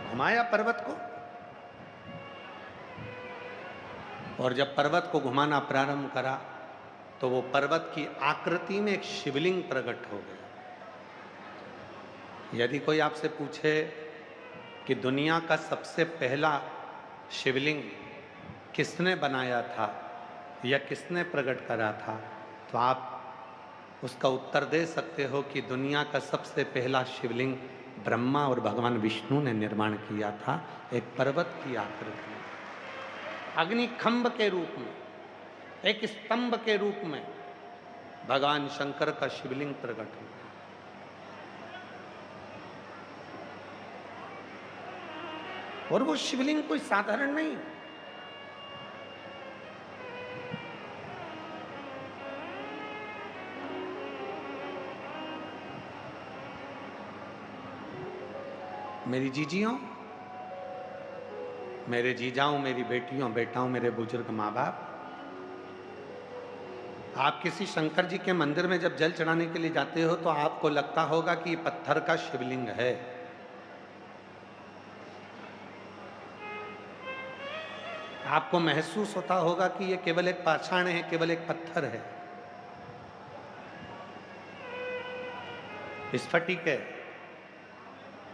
घुमाया पर्वत को, और जब पर्वत को घुमाना प्रारंभ करा तो वो पर्वत की आकृति में एक शिवलिंग प्रकट हो गया। यदि कोई आपसे पूछे कि दुनिया का सबसे पहला शिवलिंग किसने बनाया था या किसने प्रकट करा था, तो आप उसका उत्तर दे सकते हो कि दुनिया का सबसे पहला शिवलिंग ब्रह्मा और भगवान विष्णु ने निर्माण किया था, एक पर्वत की आकृति में, अग्निखंभ के रूप में, एक स्तंभ के रूप में भगवान शंकर का शिवलिंग प्रकट हुआ। और वो शिवलिंग कोई साधारण नहीं, मेरी जीजियों, मेरे जीजाओं, मेरी बेटियों, बेटाओं, मेरे बुजुर्ग माँ बाप, आप किसी शंकर जी के मंदिर में जब जल चढ़ाने के लिए जाते हो तो आपको लगता होगा कि ये पत्थर का शिवलिंग है। आपको महसूस होता होगा कि ये केवल एक पाषाण है, केवल एक पत्थर है, स्फटिक है,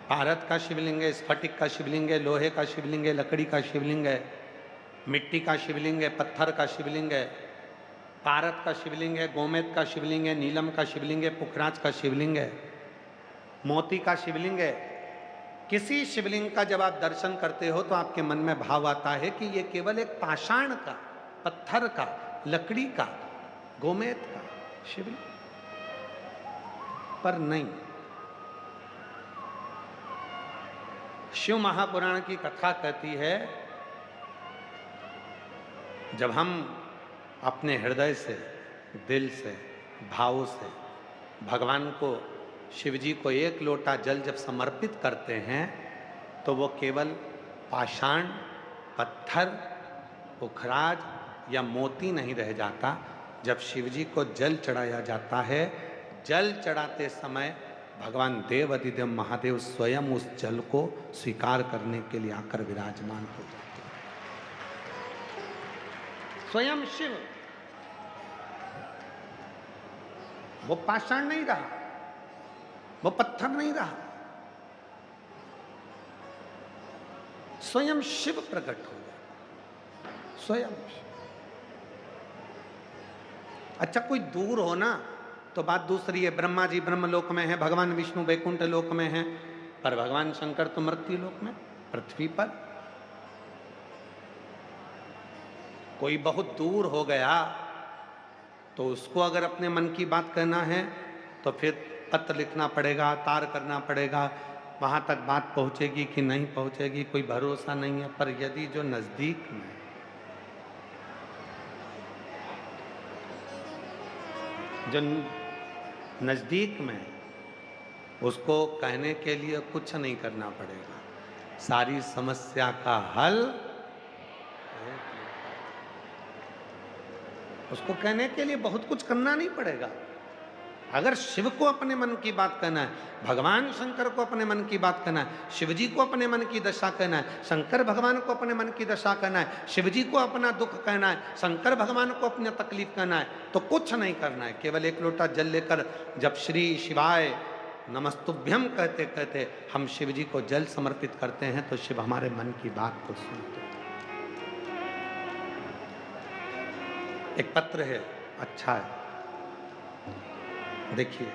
भारत का शिवलिंग है, स्फटिक का शिवलिंग है, लोहे का शिवलिंग है, लकड़ी का शिवलिंग है, मिट्टी का शिवलिंग है, पत्थर का शिवलिंग है, पारत का शिवलिंग है, गोमेद का शिवलिंग है, नीलम का शिवलिंग है, पुखराज का शिवलिंग है, मोती का शिवलिंग है। किसी शिवलिंग का जब आप दर्शन करते हो तो आपके मन में भाव आता है कि ये केवल एक पाषाण का, पत्थर का, लकड़ी का, गोमेद का शिवलिंग, पर नहीं। शिव महापुराण की कथा कहती है, जब हम अपने हृदय से, दिल से, भाव से भगवान को, शिव जी को एक लोटा जल जब समर्पित करते हैं तो वो केवल पाषाण, पत्थर, पुखराज या मोती नहीं रह जाता। जब शिव जी को जल चढ़ाया जाता है, जल चढ़ाते समय भगवान देव अधिदेव महादेव स्वयं उस जल को स्वीकार करने के लिए आकर विराजमान हो जाते हैं। स्वयं शिव, वो पाषाण नहीं रहा, वो पत्थर नहीं रहा, स्वयं शिव प्रकट हो गया, स्वयं शिव। अच्छा, कोई दूर हो ना तो बात दूसरी है, ब्रह्मा जी ब्रह्मलोक में है, भगवान विष्णु वैकुंठ लोक में है, पर भगवान शंकर तो मृत्यु लोक में, पृथ्वी पर। कोई बहुत दूर हो गया तो उसको अगर अपने मन की बात कहना है तो फिर पत्र लिखना पड़ेगा, तार करना पड़ेगा, वहां तक बात पहुंचेगी कि नहीं पहुंचेगी कोई भरोसा नहीं है। पर यदि जो नजदीक में, जो नजदीक में, उसको कहने के लिए कुछ नहीं करना पड़ेगा, सारी समस्या का हल उसको कहने के लिए बहुत कुछ करना नहीं पड़ेगा। अगर शिव को अपने मन की बात कहना है, भगवान शंकर को अपने मन की बात कहना है, शिव जी को अपने मन की दशा कहना है, शंकर भगवान को अपने मन की दशा कहना है, शिव जी को अपना दुख कहना है, शंकर भगवान को अपनी तकलीफ कहना है, तो कुछ नहीं करना है। केवल एक लोटा जल लेकर जब श्री शिवाय नमस्तुभ्यम कहते कहते हम शिव जी को जल समर्पित करते हैं तो शिव हमारे मन की बात को सुनते हैं। एक पत्र है, अच्छा है, देखिए।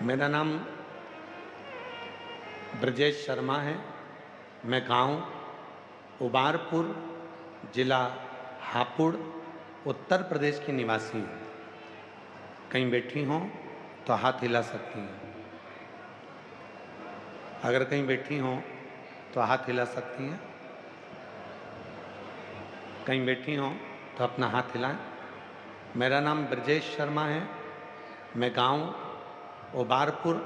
मेरा नाम ब्रजेश शर्मा है। मैं गांव उबारपुर, जिला हापुड़, उत्तर प्रदेश की निवासी हूँ। कहीं बैठी हों तो हाथ हिला सकती हैं। अगर कहीं बैठी हों तो हाथ हिला सकती हैं। कहीं बैठी हों तो अपना हाथ हिलाएं। मेरा नाम ब्रजेश शर्मा है। मैं गांव उबारपुर,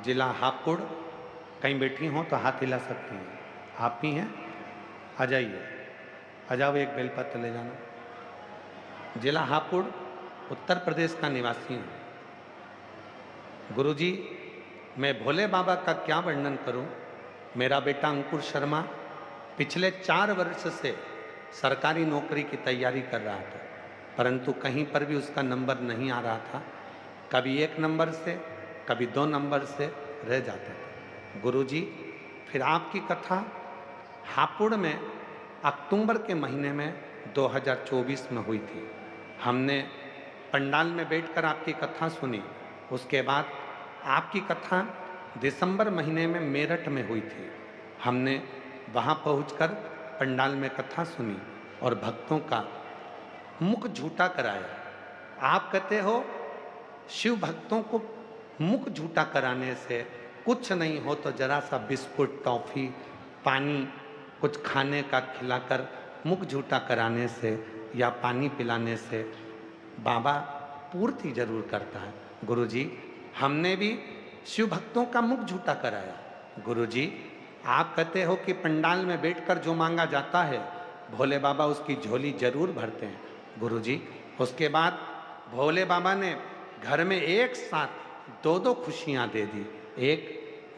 जिला हापुड़, कहीं बैठी हों तो हाथ हिला सकती हैं। आप ही हैं? आ जाइए, आ जाओ, एक बेलपत्र ले जाना। जिला हापुड़, उत्तर प्रदेश का निवासी हूँ। गुरुजी, मैं भोले बाबा का क्या वर्णन करूं। मेरा बेटा अंकुर शर्मा पिछले 4 वर्ष से सरकारी नौकरी की तैयारी कर रहा था, परंतु कहीं पर भी उसका नंबर नहीं आ रहा था। कभी 1 नंबर से, कभी 2 नंबर से रह जाता था। गुरुजी, फिर आपकी कथा हापुड़ में अक्टूबर के महीने में 2024 में हुई थी। हमने पंडाल में बैठकर आपकी कथा सुनी। उसके बाद आपकी कथा दिसंबर महीने में मेरठ में हुई थी। हमने वहाँ पहुंचकर पंडाल में कथा सुनी और भक्तों का मुख झूठा कराया। आप कहते हो शिव भक्तों को मुख झूठा कराने से कुछ नहीं हो तो जरा सा बिस्कुट, टॉफी, पानी, कुछ खाने का खिलाकर मुख झूठा कराने से या पानी पिलाने से बाबा पूर्ति जरूर करता है। गुरुजी, हमने भी शिव भक्तों का मुख झूठा कराया। गुरुजी, आप कहते हो कि पंडाल में बैठकर जो मांगा जाता है भोले बाबा उसकी झोली जरूर भरते हैं। गुरुजी, उसके बाद भोले बाबा ने घर में एक साथ 2-2 खुशियां दे दी। एक,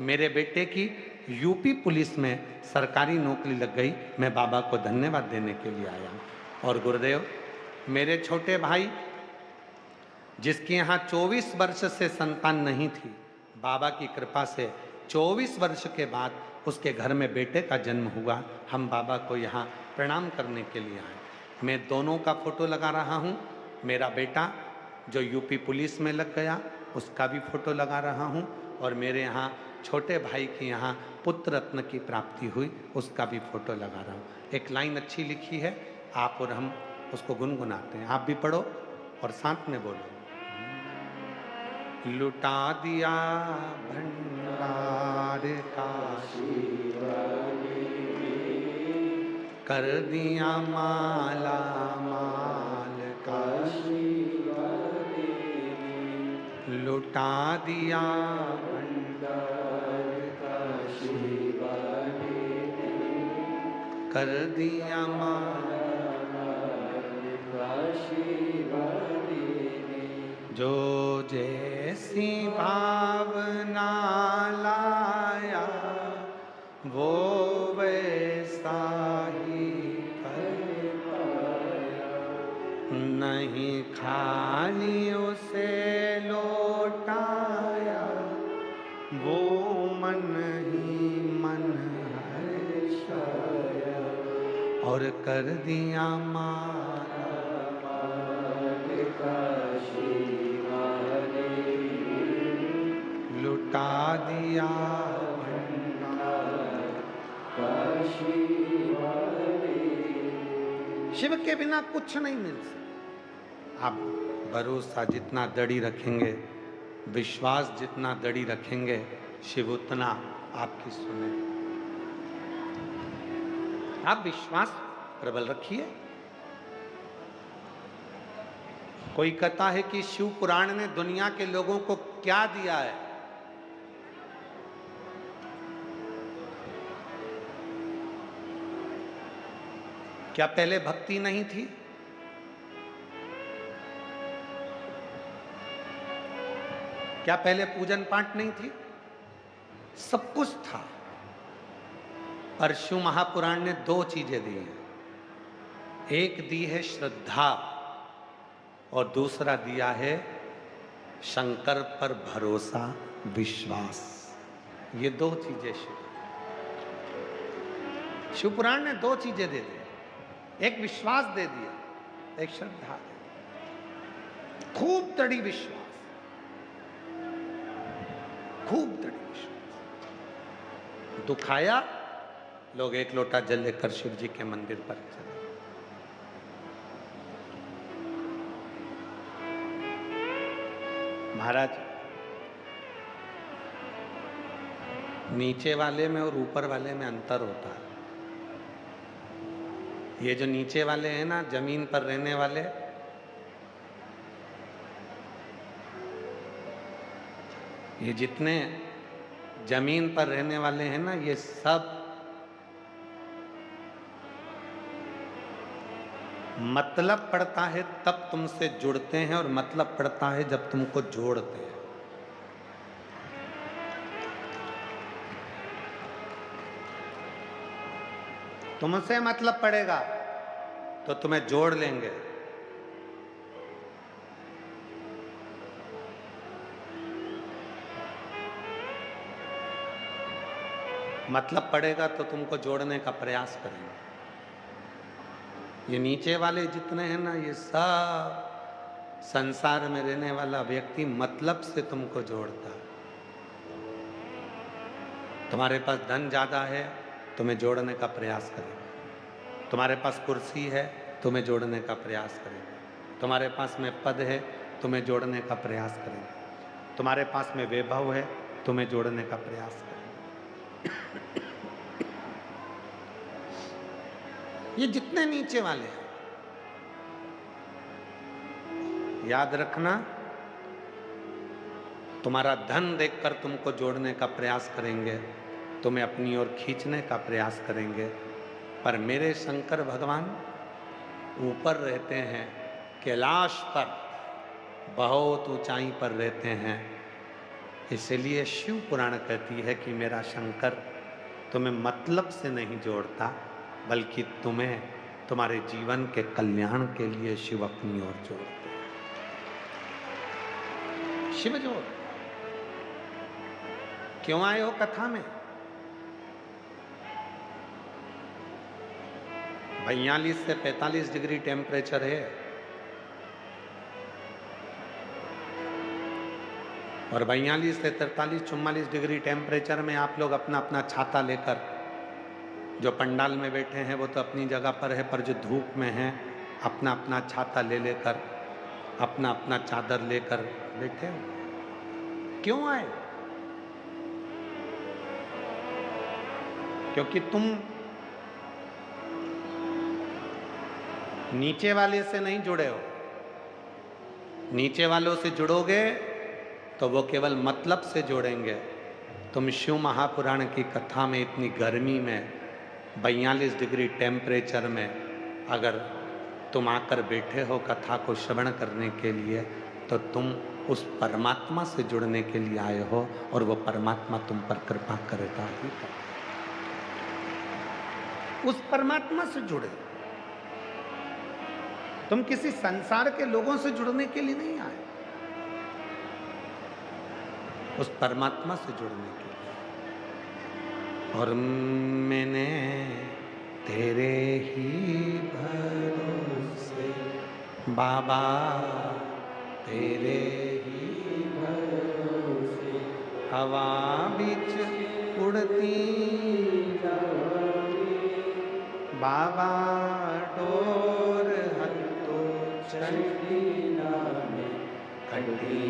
मेरे बेटे की यूपी पुलिस में सरकारी नौकरी लग गई। मैं बाबा को धन्यवाद देने के लिए आया हूँ। और गुरुदेव, मेरे छोटे भाई जिसके यहाँ 24 वर्ष से संतान नहीं थी, बाबा की कृपा से 24 वर्ष के बाद उसके घर में बेटे का जन्म हुआ। हम बाबा को यहाँ प्रणाम करने के लिए आए। मैं दोनों का फोटो लगा रहा हूँ। मेरा बेटा जो यूपी पुलिस में लग गया उसका भी फोटो लगा रहा हूँ, और मेरे यहाँ छोटे भाई के यहाँ पुत्र रत्न की प्राप्ति हुई उसका भी फोटो लगा रहा हूँ। एक लाइन अच्छी लिखी है, आप और हम उसको गुनगुनाते हैं। आप भी पढ़ो और साथ में बोलो। लुटा दिया भंडार का कर दिया माला माल का, लुटा दिया भंडार का शिवा ने, कर दिया माला माल का शिवा ने। जो जैसी भावना लाया वो वैसा ही कर पाया। नहीं खाली उसे लौटाया वो मन ही मन हर्षाया, और कर दिया माला माल का शिवा ने, लुटा दिया भंडार का शिवा ने। शिव के बिना कुछ नहीं मिल सकता। आप भरोसा जितना दृढ़ रखेंगे, विश्वास जितना दृढ़ रखेंगे, शिव उतना आपकी सुने। आप विश्वास प्रबल रखिए। कोई कहता है कि शिव पुराण ने दुनिया के लोगों को क्या दिया है? क्या पहले भक्ति नहीं थी? क्या पहले पूजन पाठ नहीं थी? सब कुछ था। पर शिव महापुराण ने दो चीजें दी हैं। एक दी है श्रद्धा और दूसरा दिया है शंकर पर भरोसा, विश्वास। ये दो चीजें शिव पुराण ने दो चीजें दे दी। एक विश्वास दे दिया, एक श्रद्धा दे दी। खूब दृढ़ विश्वास, खूब दृढ़ विश्वास। दुख आया, लोग एक लोटा जल लेकर शिव जी के मंदिर पर चले। महाराज, नीचे वाले में और ऊपर वाले में अंतर होता है। ये जो नीचे वाले हैं ना, जमीन पर रहने वाले, ये जितने जमीन पर रहने वाले हैं ना, ये सब मतलब पड़ता है तब तुमसे जुड़ते हैं और मतलब पड़ता है जब तुमको जोड़ते हैं। तुमसे मतलब पड़ेगा तो तुम्हें जोड़ लेंगे, मतलब पड़ेगा तो तुमको जोड़ने का प्रयास करेंगे। ये नीचे वाले जितने हैं ना, ये सब संसार में रहने वाला व्यक्ति मतलब से तुमको जोड़ता है। तुम्हारे पास धन ज्यादा है, तुम्हें जोड़ने का प्रयास करेंगे। तुम्हारे पास कुर्सी है, तुम्हें जोड़ने का प्रयास करेंगे। तुम्हारे पास में पद है, तुम्हें जोड़ने का प्रयास करेंगे। तुम्हारे पास में वैभव है, तुम्हें जोड़ने का प्रयास करेंगे। ये जितने नीचे वाले हैं, याद रखना, तुम्हारा धन देखकर तुमको जोड़ने का प्रयास करेंगे, तुम्हें अपनी ओर खींचने का प्रयास करेंगे। पर मेरे शंकर भगवान ऊपर रहते हैं, कैलाश पर बहुत ऊंचाई पर रहते हैं। इसलिए शिव पुराण कहती है कि मेरा शंकर तुम्हें मतलब से नहीं जोड़ता, बल्कि तुम्हें तुम्हारे जीवन के कल्याण के लिए शिव अपनी ओर जोड़ते हैं। शिव जोड़। क्यों आए हो कथा में? 42 से 45 डिग्री टेम्परेचर है और 42 से 43-44 डिग्री टेम्परेचर में आप लोग अपना अपना छाता लेकर, जो पंडाल में बैठे हैं वो तो अपनी जगह पर है, पर जो धूप में हैं अपना अपना छाता ले लेकर, अपना अपना चादर लेकर बैठे हो। क्यों आए? क्योंकि तुम नीचे वाले से नहीं जुड़े हो। नीचे वालों से जुड़ोगे तो वो केवल मतलब से जोड़ेंगे। तुम शिव महापुराण की कथा में इतनी गर्मी में 42 डिग्री टेम्परेचर में अगर तुम आकर बैठे हो कथा को श्रवण करने के लिए, तो तुम उस परमात्मा से जुड़ने के लिए आए हो और वो परमात्मा तुम पर कृपा करेगा ही। उस परमात्मा से जुड़े। तुम किसी संसार के लोगों से जुड़ने के लिए नहीं आए, उस परमात्मा से जुड़ने के लिए। और मैंने तेरे ही भरोसे बाबा, तेरे ही भरोसे हवा बीच उड़ती बाबा, डोर हत्तो चढ़ती नामे खड़ी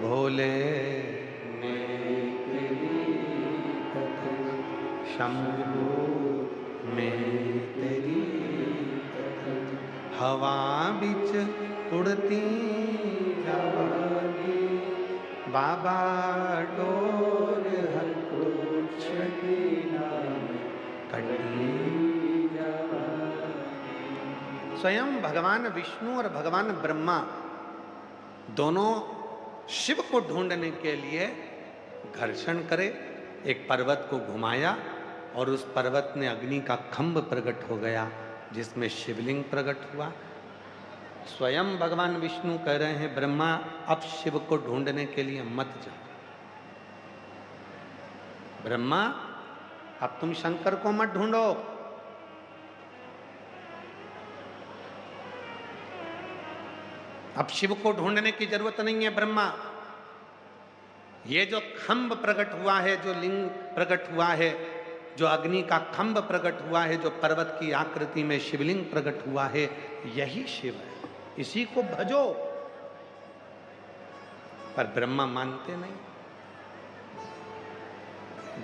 भोले ने शंभू में तेरी हवा बिच उड़ती जावागी बाबा डोर हर कुछ कटी जावागी। स्वयं भगवान विष्णु और भगवान ब्रह्मा दोनों शिव को ढूंढने के लिए घर्षण करे, एक पर्वत को घुमाया और उस पर्वत में अग्नि का खंभ प्रकट हो गया जिसमें शिवलिंग प्रकट हुआ। स्वयं भगवान विष्णु कह रहे हैं ब्रह्मा अब शिव को ढूंढने के लिए मत जाओ। ब्रह्मा अब तुम शंकर को मत ढूंढो, अब शिव को ढूंढने की जरूरत नहीं है ब्रह्मा। ये जो खंभ प्रकट हुआ है, जो लिंग प्रकट हुआ है, जो अग्नि का खंभ प्रकट हुआ है, जो पर्वत की आकृति में शिवलिंग प्रकट हुआ है, यही शिव है, इसी को भजो। पर ब्रह्मा मानते नहीं।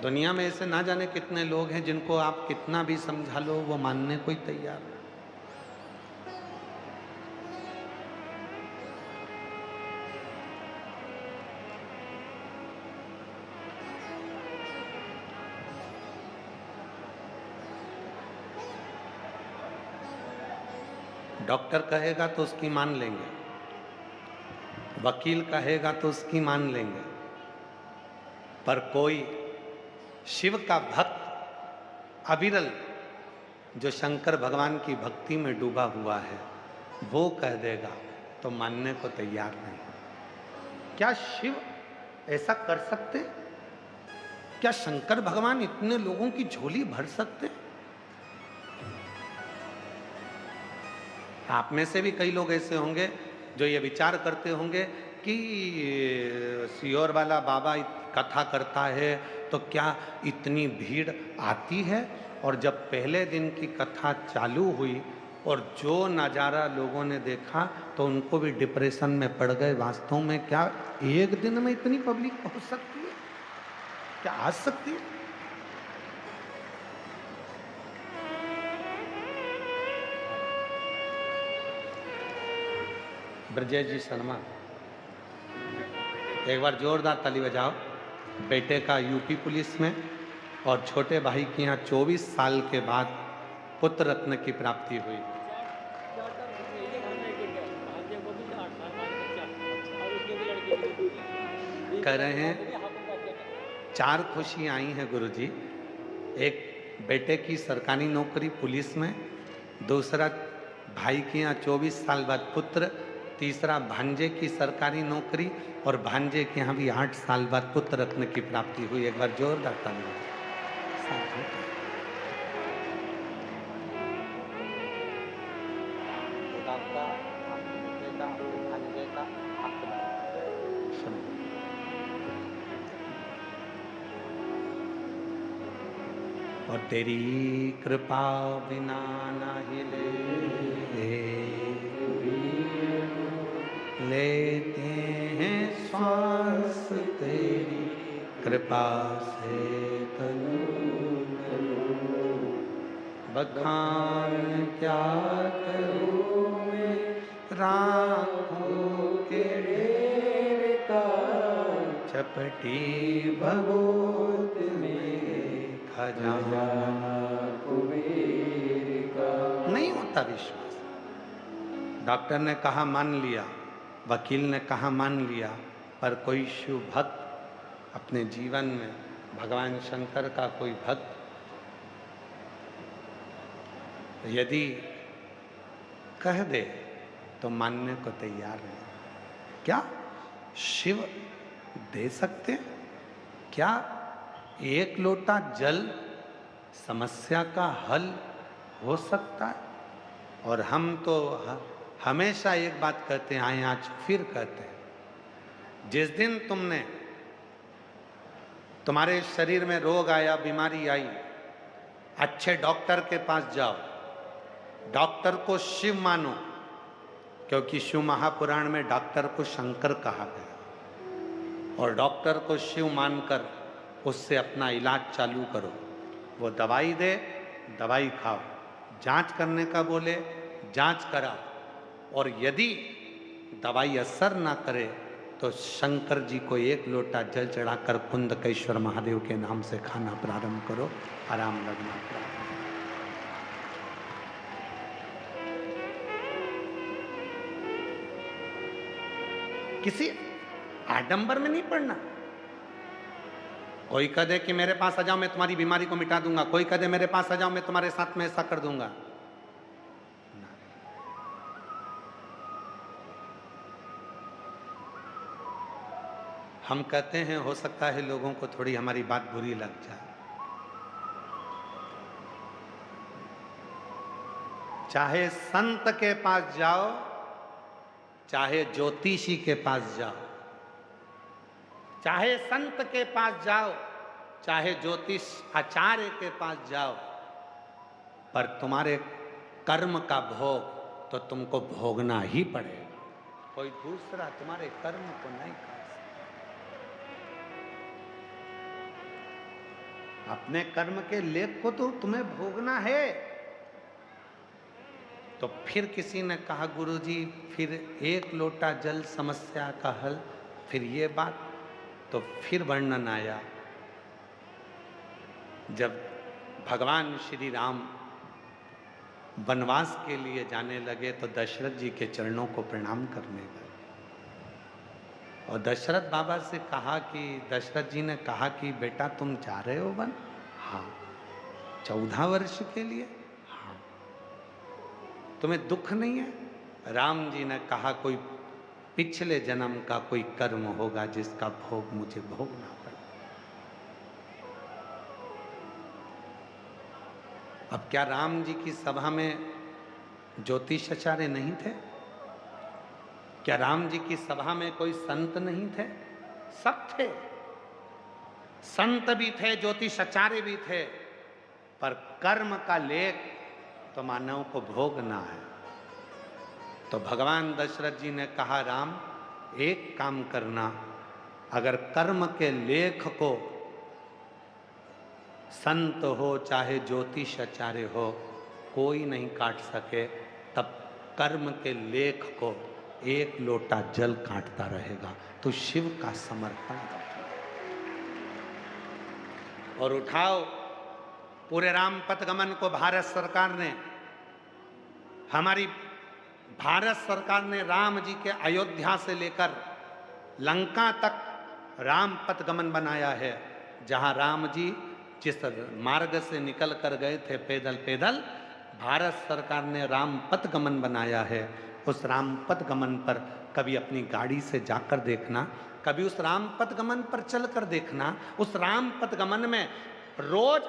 दुनिया में ऐसे ना जाने कितने लोग हैं जिनको आप कितना भी समझा लो वो मानने को ही तैयार है। डॉक्टर कहेगा तो उसकी मान लेंगे, वकील कहेगा तो उसकी मान लेंगे, पर कोई शिव का भक्त अविरल जो शंकर भगवान की भक्ति में डूबा हुआ है वो कह देगा तो मानने को तैयार नहीं। क्या शिव ऐसा कर सकते? क्या शंकर भगवान इतने लोगों की झोली भर सकते? आप में से भी कई लोग ऐसे होंगे जो ये विचार करते होंगे कि सियोर वाला बाबा कथा करता है तो क्या इतनी भीड़ आती है? और जब पहले दिन की कथा चालू हुई और जो नज़ारा लोगों ने देखा तो उनको भी डिप्रेशन में पड़ गए। वास्तव में क्या एक दिन में इतनी पब्लिक पहुंच सकती है? क्या आ सकती है? ब्रजेश जी शर्मा, एक बार जोरदार ताली बजाओ। बेटे का यूपी पुलिस में और छोटे भाई के यहाँ 24 साल के बाद पुत्र रत्न की प्राप्ति हुई। कह रहे हैं 4 खुशी आई हैं गुरुजी। एक बेटे की सरकारी नौकरी पुलिस में, दूसरा भाई के यहाँ 24 साल बाद पुत्र, तीसरा भांजे की सरकारी नौकरी और भांजे के यहाँ भी 8 साल बाद पुत्र रत्न की प्राप्ति हुई। एक बार जोरदार ताली। और तेरी कृपा बिना नहीं लेते हैं श्वास, तेरी कृपा से तनु बखान क्या करूं मैं राखों के ढेर का, चपटी भगोत में खजाना कुबेर का। नहीं होता विश्वास। डॉक्टर ने कहा मान लिया, वकील ने कहा मान लिया, पर कोई शिव भक्त अपने जीवन में भगवान शंकर का कोई भक्त यदि कह दे तो मानने को तैयार है। क्या शिव दे सकते? क्या एक लोटा जल समस्या का हल हो सकता है? और हम तो हमेशा एक बात कहते हैं, आए आज फिर कहते हैं, जिस दिन तुम्हारे शरीर में रोग आया, बीमारी आई, अच्छे डॉक्टर के पास जाओ, डॉक्टर को शिव मानो, क्योंकि शिव महापुराण में डॉक्टर को शंकर कहा गया, और डॉक्टर को शिव मानकर उससे अपना इलाज चालू करो। वो दवाई दे दवाई खाओ, जांच करने का बोले जांच कराओ, और यदि दवाई असर ना करे तो शंकर जी को एक लोटा जल चढ़ाकर कुंदकेश्वर महादेव के नाम से खाना प्रारंभ करो, आराम लगना प्रारंभ। किसी आडंबर में नहीं पड़ना। कोई कह दे कि मेरे पास आ जाओ मैं तुम्हारी बीमारी को मिटा दूंगा, कोई कह दे मेरे पास आ जाओ मैं तुम्हारे साथ में ऐसा कर दूंगा। हम कहते हैं हो सकता है लोगों को थोड़ी हमारी बात बुरी लग जाए। चाहे संत के पास जाओ, चाहे ज्योतिषी के पास जाओ, चाहे संत के पास जाओ, चाहे ज्योतिष आचार्य के पास जाओ, पर तुम्हारे कर्म का भोग तो तुमको भोगना ही पड़ेगा। कोई दूसरा तुम्हारे कर्म को नहीं कर सकता। अपने कर्म के लेख को तो तुम्हें भोगना है। तो फिर किसी ने कहा गुरुजी फिर एक लोटा जल समस्या का हल, फिर ये बात। तो फिर वर्णन आया जब भगवान श्री राम वनवास के लिए जाने लगे तो दशरथ जी के चरणों को प्रणाम करने गए, और दशरथ बाबा से कहा कि दशरथ जी ने कहा कि बेटा तुम जा रहे हो वन? हाँ। 14 वर्ष के लिए? हाँ। तुम्हें दुख नहीं है? राम जी ने कहा कोई पिछले जन्म का कोई कर्म होगा जिसका भोग मुझे भोगना पड़ा। अब क्या राम जी की सभा में ज्योतिषाचार्य नहीं थे? क्या राम जी की सभा में कोई संत नहीं थे? सब थे, संत भी थे, ज्योतिषाचार्य भी थे, पर कर्म का लेख तो मानव को भोगना है। तो भगवान दशरथ जी ने कहा राम एक काम करना, अगर कर्म के लेख को संत हो चाहे ज्योतिषाचार्य हो कोई नहीं काट सके, तब कर्म के लेख को एक लोटा जल काटता रहेगा। तो शिव का समर्पण और उठाओ। पूरे राम पथगमन को भारत सरकार ने, हमारी भारत सरकार ने राम जी के अयोध्या से लेकर लंका तक राम पथगमन बनाया है, जहां राम जी जिस मार्ग से निकल कर गए थे पैदल पैदल, भारत सरकार ने राम पथगमन बनाया है। उस राम पथगमन पर कभी अपनी गाड़ी से जाकर देखना, कभी उस राम पथगमन पर चलकर देखना। उस राम पथगमन में रोज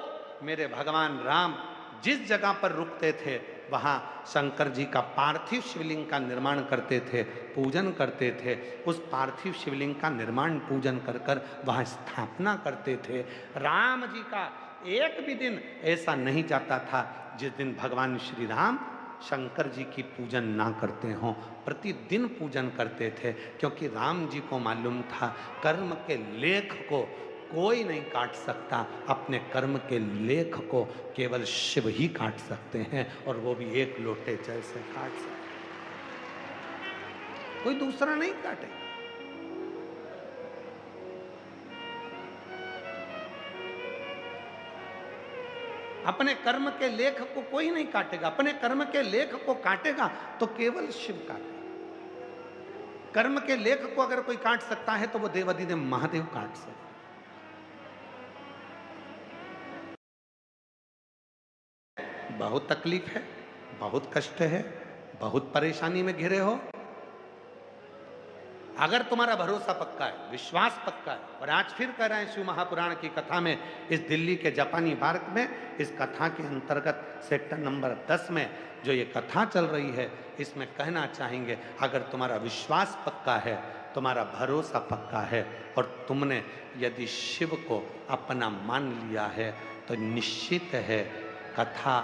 मेरे भगवान राम जिस जगह पर रुकते थे वहाँ शंकर जी का पार्थिव शिवलिंग का निर्माण करते थे, पूजन करते थे। उस पार्थिव शिवलिंग का निर्माण पूजन कर कर वहाँ स्थापना करते थे। राम जी का एक भी दिन ऐसा नहीं जाता था जिस दिन भगवान श्री राम शंकर जी की पूजन ना करते हों। प्रतिदिन पूजन करते थे, क्योंकि राम जी को मालूम था कर्म के लेख को कोई नहीं काट सकता, अपने कर्म के लेख को केवल शिव ही काट सकते हैं, और वो भी एक लोटे जल से काट सकते, कोई दूसरा नहीं काटे। अपने कर्म के लेख को कोई नहीं काटेगा, अपने कर्म के लेख को काटेगा तो केवल शिव काटेगा। कर्म के लेख को अगर कोई काट सकता है तो वो देवाधिदेव महादेव काट सकते। बहुत तकलीफ है, बहुत कष्ट है, बहुत परेशानी में घिरे हो, अगर तुम्हारा भरोसा पक्का है, विश्वास पक्का है, और आज फिर कह रहे हैं शिव महापुराण की कथा में, इस दिल्ली के जापानी पार्क में इस कथा के अंतर्गत सेक्टर नंबर 10 में जो ये कथा चल रही है, इसमें कहना चाहेंगे अगर तुम्हारा विश्वास पक्का है, तुम्हारा भरोसा पक्का है, और तुमने यदि शिव को अपना मान लिया है, तो निश्चित है कथा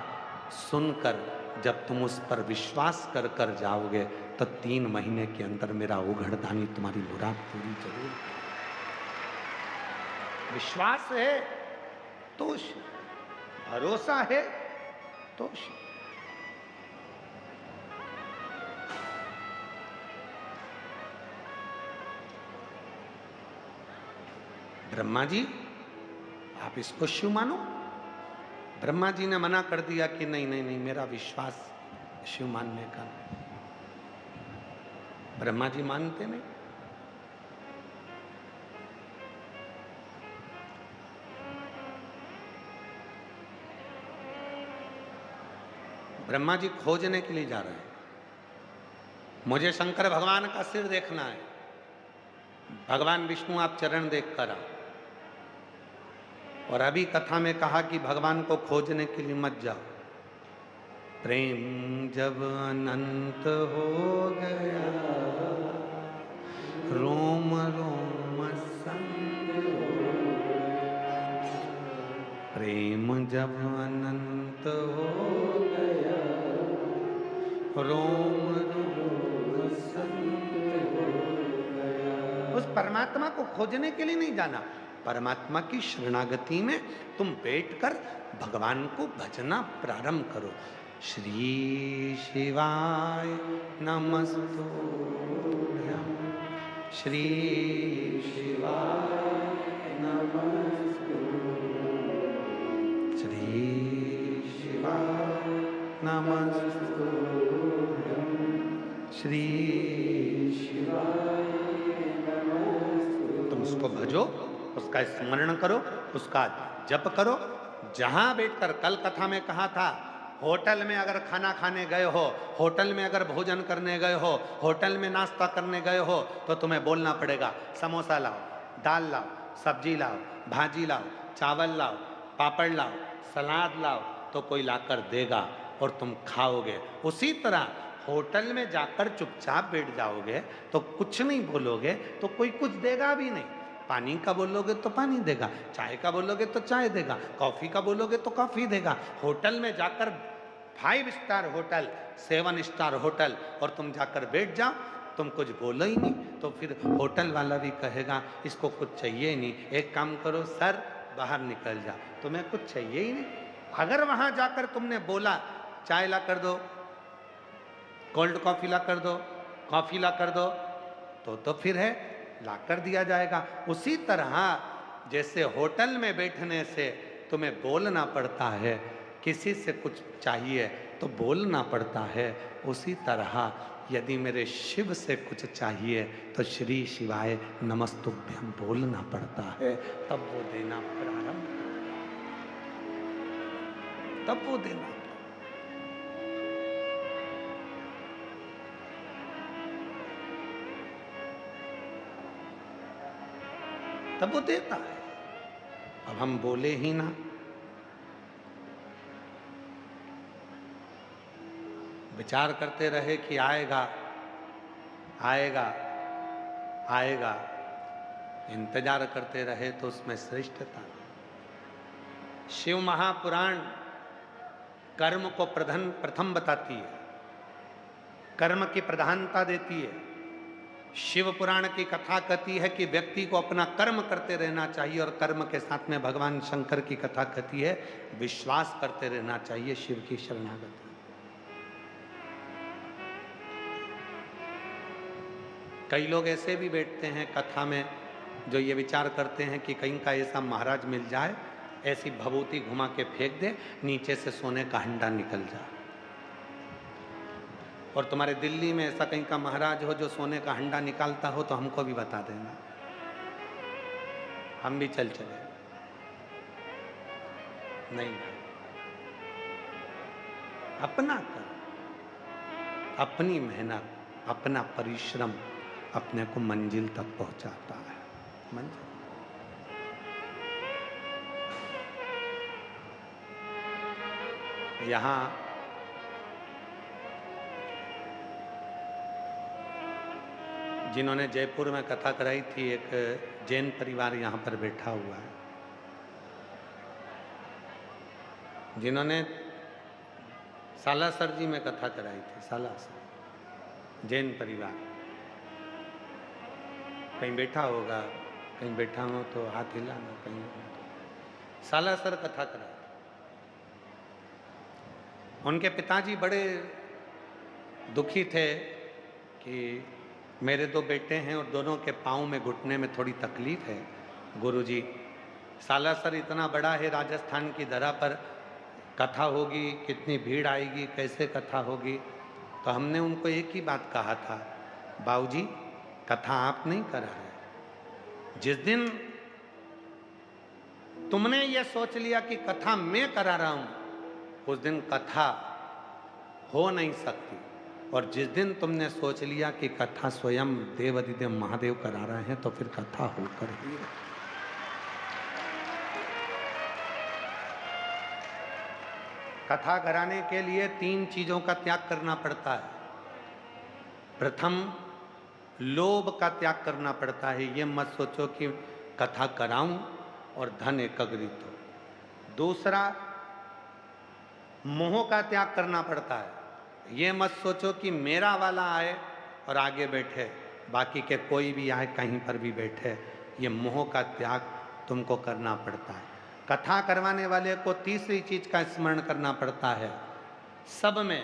सुनकर जब तुम उस पर विश्वास कर कर जाओगे तो 3 महीने के अंदर मेरा उघड़दानी तुम्हारी मुराद पूरी जरूर। विश्वास है तो भरोसा है तो ब्रह्मा जी आप इसको शिव मानो। ब्रह्मा जी ने मना कर दिया कि नहीं नहीं नहीं, मेरा विश्वास शिव मानने का नहीं। ब्रह्मा जी मानते नहीं। ब्रह्मा जी खोजने के लिए जा रहे हैं, मुझे शंकर भगवान का सिर देखना है। भगवान विष्णु आप चरण देख कर आओ। और अभी कथा में कहा कि भगवान को खोजने के लिए मत जाओ। प्रेम जब अनंत हो गया, रोम रोम संग हो गया। प्रेम जब अनंत हो गया, रोम रोम संग हो गया। उस परमात्मा को खोजने के लिए नहीं जाना, परमात्मा की शरणागति में तुम बैठकर भगवान को भजना प्रारंभ करो। श्री शिवाय नमस्तुभ्यं, श्री शिवाय नमस्तुभ्यं, श्री शिवाय नमस्तुभ्यं, श्री शिवाय नमस्तुभ्यं। तुम उसको भजो, उसका स्मरण करो, उसका जप करो। जहां बैठकर, कल कथा में कहा था, होटल में अगर खाना खाने गए हो, होटल में अगर भोजन करने गए हो, होटल में नाश्ता करने गए हो, तो तुम्हें बोलना पड़ेगा समोसा लाओ, दाल लाओ, सब्जी लाओ, भाजी लाओ, चावल लाओ, पापड़ लाओ, सलाद लाओ, तो कोई लाकर देगा और तुम खाओगे। उसी तरह होटल में जाकर चुपचाप बैठ जाओगे तो कुछ नहीं बोलोगे तो कोई कुछ देगा भी नहीं। पानी का बोलोगे तो पानी देगा, चाय का बोलोगे तो चाय देगा, कॉफी का बोलोगे तो कॉफी देगा। होटल में जाकर 5 स्टार होटल, 7 स्टार होटल, और तुम जाकर बैठ जाओ, तुम कुछ बोलो ही नहीं, तो फिर होटल वाला भी कहेगा इसको कुछ चाहिए ही नहीं। एक काम करो सर, बाहर निकल जा, तुम्हें कुछ चाहिए ही नहीं। अगर वहां जाकर तुमने बोला चाय ला कर दो, कोल्ड कॉफी ला कर दो, कॉफी ला कर दो, तो फिर है ला कर दिया जाएगा। उसी तरह जैसे होटल में बैठने से तुम्हें बोलना पड़ता है, किसी से कुछ चाहिए तो बोलना पड़ता है, उसी तरह यदि मेरे शिव से कुछ चाहिए तो श्री शिवाय नमस्तुभ्यं बोलना पड़ता है, तब वो देना प्रारंभ, तब वो देना, तब वो देता है। अब हम बोले ही ना, विचार करते रहे कि आएगा आएगा आएगा, इंतजार करते रहे तो उसमें श्रेष्ठता। शिव महापुराण कर्म को प्रथम बताती है, कर्म की प्रधानता देती है। शिव पुराण की कथा कहती है कि व्यक्ति को अपना कर्म करते रहना चाहिए, और कर्म के साथ में भगवान शंकर की कथा कहती है विश्वास करते रहना चाहिए, शिव की शरणागति। कई लोग ऐसे भी बैठते हैं कथा में जो ये विचार करते हैं कि कहीं का ऐसा महाराज मिल जाए, ऐसी भभूति घुमा के फेंक दे, नीचे से सोने का हंडा निकल जाए। और तुम्हारे दिल्ली में ऐसा कहीं का महाराज हो जो सोने का हंडा निकालता हो तो हमको भी बता देना, हम भी चल चले। नहीं भाई, अपना कर, अपनी मेहनत, अपना परिश्रम अपने को मंजिल तक पहुंचाता है। मंजिल यहाँ जिन्होंने जयपुर में कथा कराई थी, एक जैन परिवार यहाँ पर बैठा हुआ है, जिन्होंने सालासर जी में कथा कराई थी। सालासर जैन परिवार, कहीं बैठा होगा, कहीं बैठा हो तो हाथ हिलाना, कहीं सालासर कथा कराई। उनके पिताजी बड़े दुखी थे कि मेरे 2 बेटे हैं और दोनों के पाँव में घुटने में थोड़ी तकलीफ है। गुरुजी, सालासर इतना बड़ा है, राजस्थान की धरा पर कथा होगी, कितनी भीड़ आएगी, कैसे कथा होगी। तो हमने उनको एक ही बात कहा था, बाबूजी कथा आप नहीं करा रहे। जिस दिन तुमने ये सोच लिया कि कथा मैं करा रहा हूं, उस दिन कथा हो नहीं सकती। और जिस दिन तुमने सोच लिया कि कथा स्वयं देवाधिदेव महादेव करा रहे हैं, तो फिर कथा होकर ही रहे। कथा कराने के लिए 3 चीजों का त्याग करना पड़ता है। प्रथम, लोभ का त्याग करना पड़ता है। ये मत सोचो कि कथा कराऊं और धन एकत्रित हो। दूसरा, मोह का त्याग करना पड़ता है। ये मत सोचो कि मेरा वाला आए और आगे बैठे, बाकी के कोई भी आए कहीं पर भी बैठे। ये मोह का त्याग तुमको करना पड़ता है। कथा करवाने वाले को तीसरी चीज का स्मरण करना पड़ता है, सब में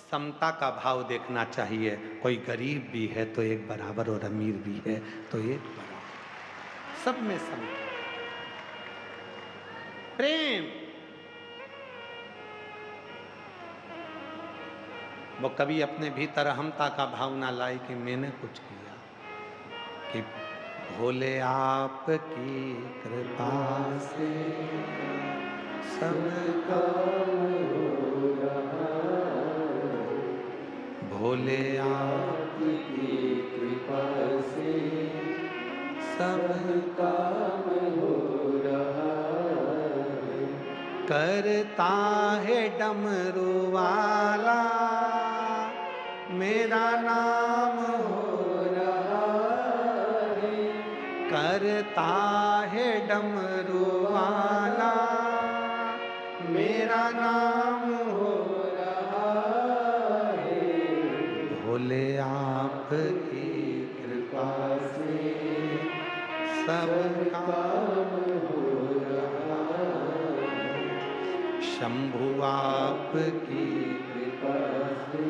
समता का भाव देखना चाहिए। कोई गरीब भी है तो एक बराबर और अमीर भी है तो एक बराबर, सब में समता, प्रेम। वो कभी अपने भीतर अहमता का भाव ना लाए कि मैंने कुछ किया, कि भोले आपकी कृपा से सब काम हो रहा, भोले आपकी कृपा से सब काम हो रहा, करता है डमरू वाला मेरा नाम हो रहा है, करता है डमरू वाला मेरा नाम हो रहा है, भोले आपकी कृपा से सब काम हो रहा है, शंभु आपकी कृपा से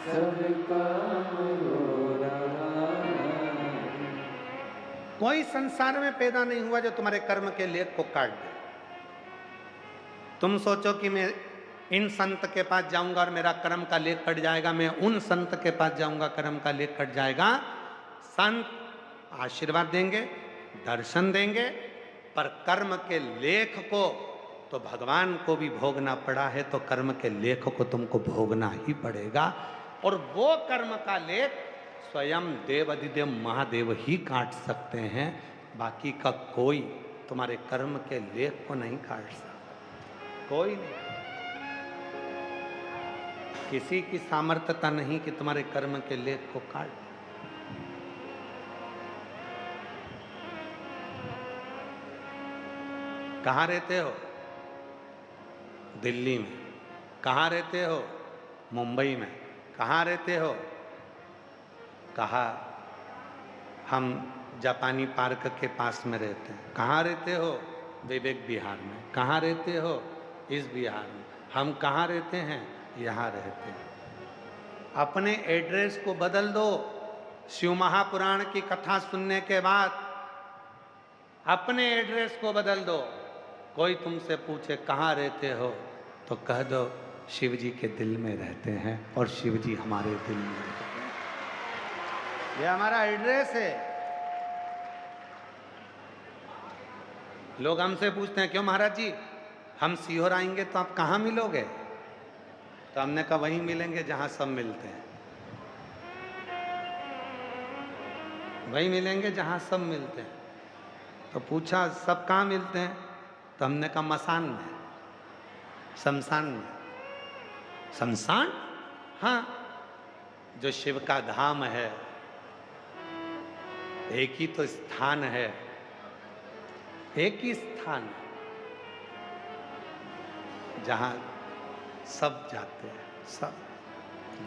सब काम हो रहा है। कोई संसार में पैदा नहीं हुआ जो तुम्हारे कर्म के लेख को काट दे। तुम सोचो कि मैं इन संत के पास जाऊंगा और मेरा कर्म का लेख कट जाएगा, मैं उन संत के पास जाऊंगा कर्म का लेख कट जाएगा। संत आशीर्वाद देंगे, दर्शन देंगे, पर कर्म के लेख को तो भगवान को भी भोगना पड़ा है, तो कर्म के लेख को तुमको भोगना ही पड़ेगा। और वो कर्म का लेख स्वयं देवाधिदेव महादेव ही काट सकते हैं, बाकी का कोई तुम्हारे कर्म के लेख को नहीं काट सकता, कोई नहीं। किसी की सामर्थ्यता नहीं कि तुम्हारे कर्म के लेख को काट दे। कहाँ रहते हो? दिल्ली में। कहाँ रहते हो? मुंबई में। कहाँ रहते हो? कहा हम जापानी पार्क के पास में रहते हैं। कहाँ रहते हो? विवेक विहार में। कहाँ रहते हो? इस विहार में। हम कहाँ रहते हैं? यहाँ रहते हैं। अपने एड्रेस को बदल दो। शिव महापुराण की कथा सुनने के बाद अपने एड्रेस को बदल दो। कोई तुमसे पूछे कहाँ रहते हो तो कह दो शिव जी के दिल में रहते हैं और शिव जी हमारे दिल में रहते हैं। ये हमारा एड्रेस है। लोग हमसे पूछते हैं क्यों महाराज जी हम सीहोर आएंगे तो आप कहाँ मिलोगे? तो हमने कहा वहीं मिलेंगे जहां सब मिलते हैं, वहीं मिलेंगे जहां सब मिलते हैं। तो पूछा सब कहाँ मिलते हैं? तो हमने कहा मसान में, शमशान में। शमशान? हाँ, जो शिव का धाम है, एक ही तो स्थान है, एक ही स्थान जहां सब जाते हैं, सब,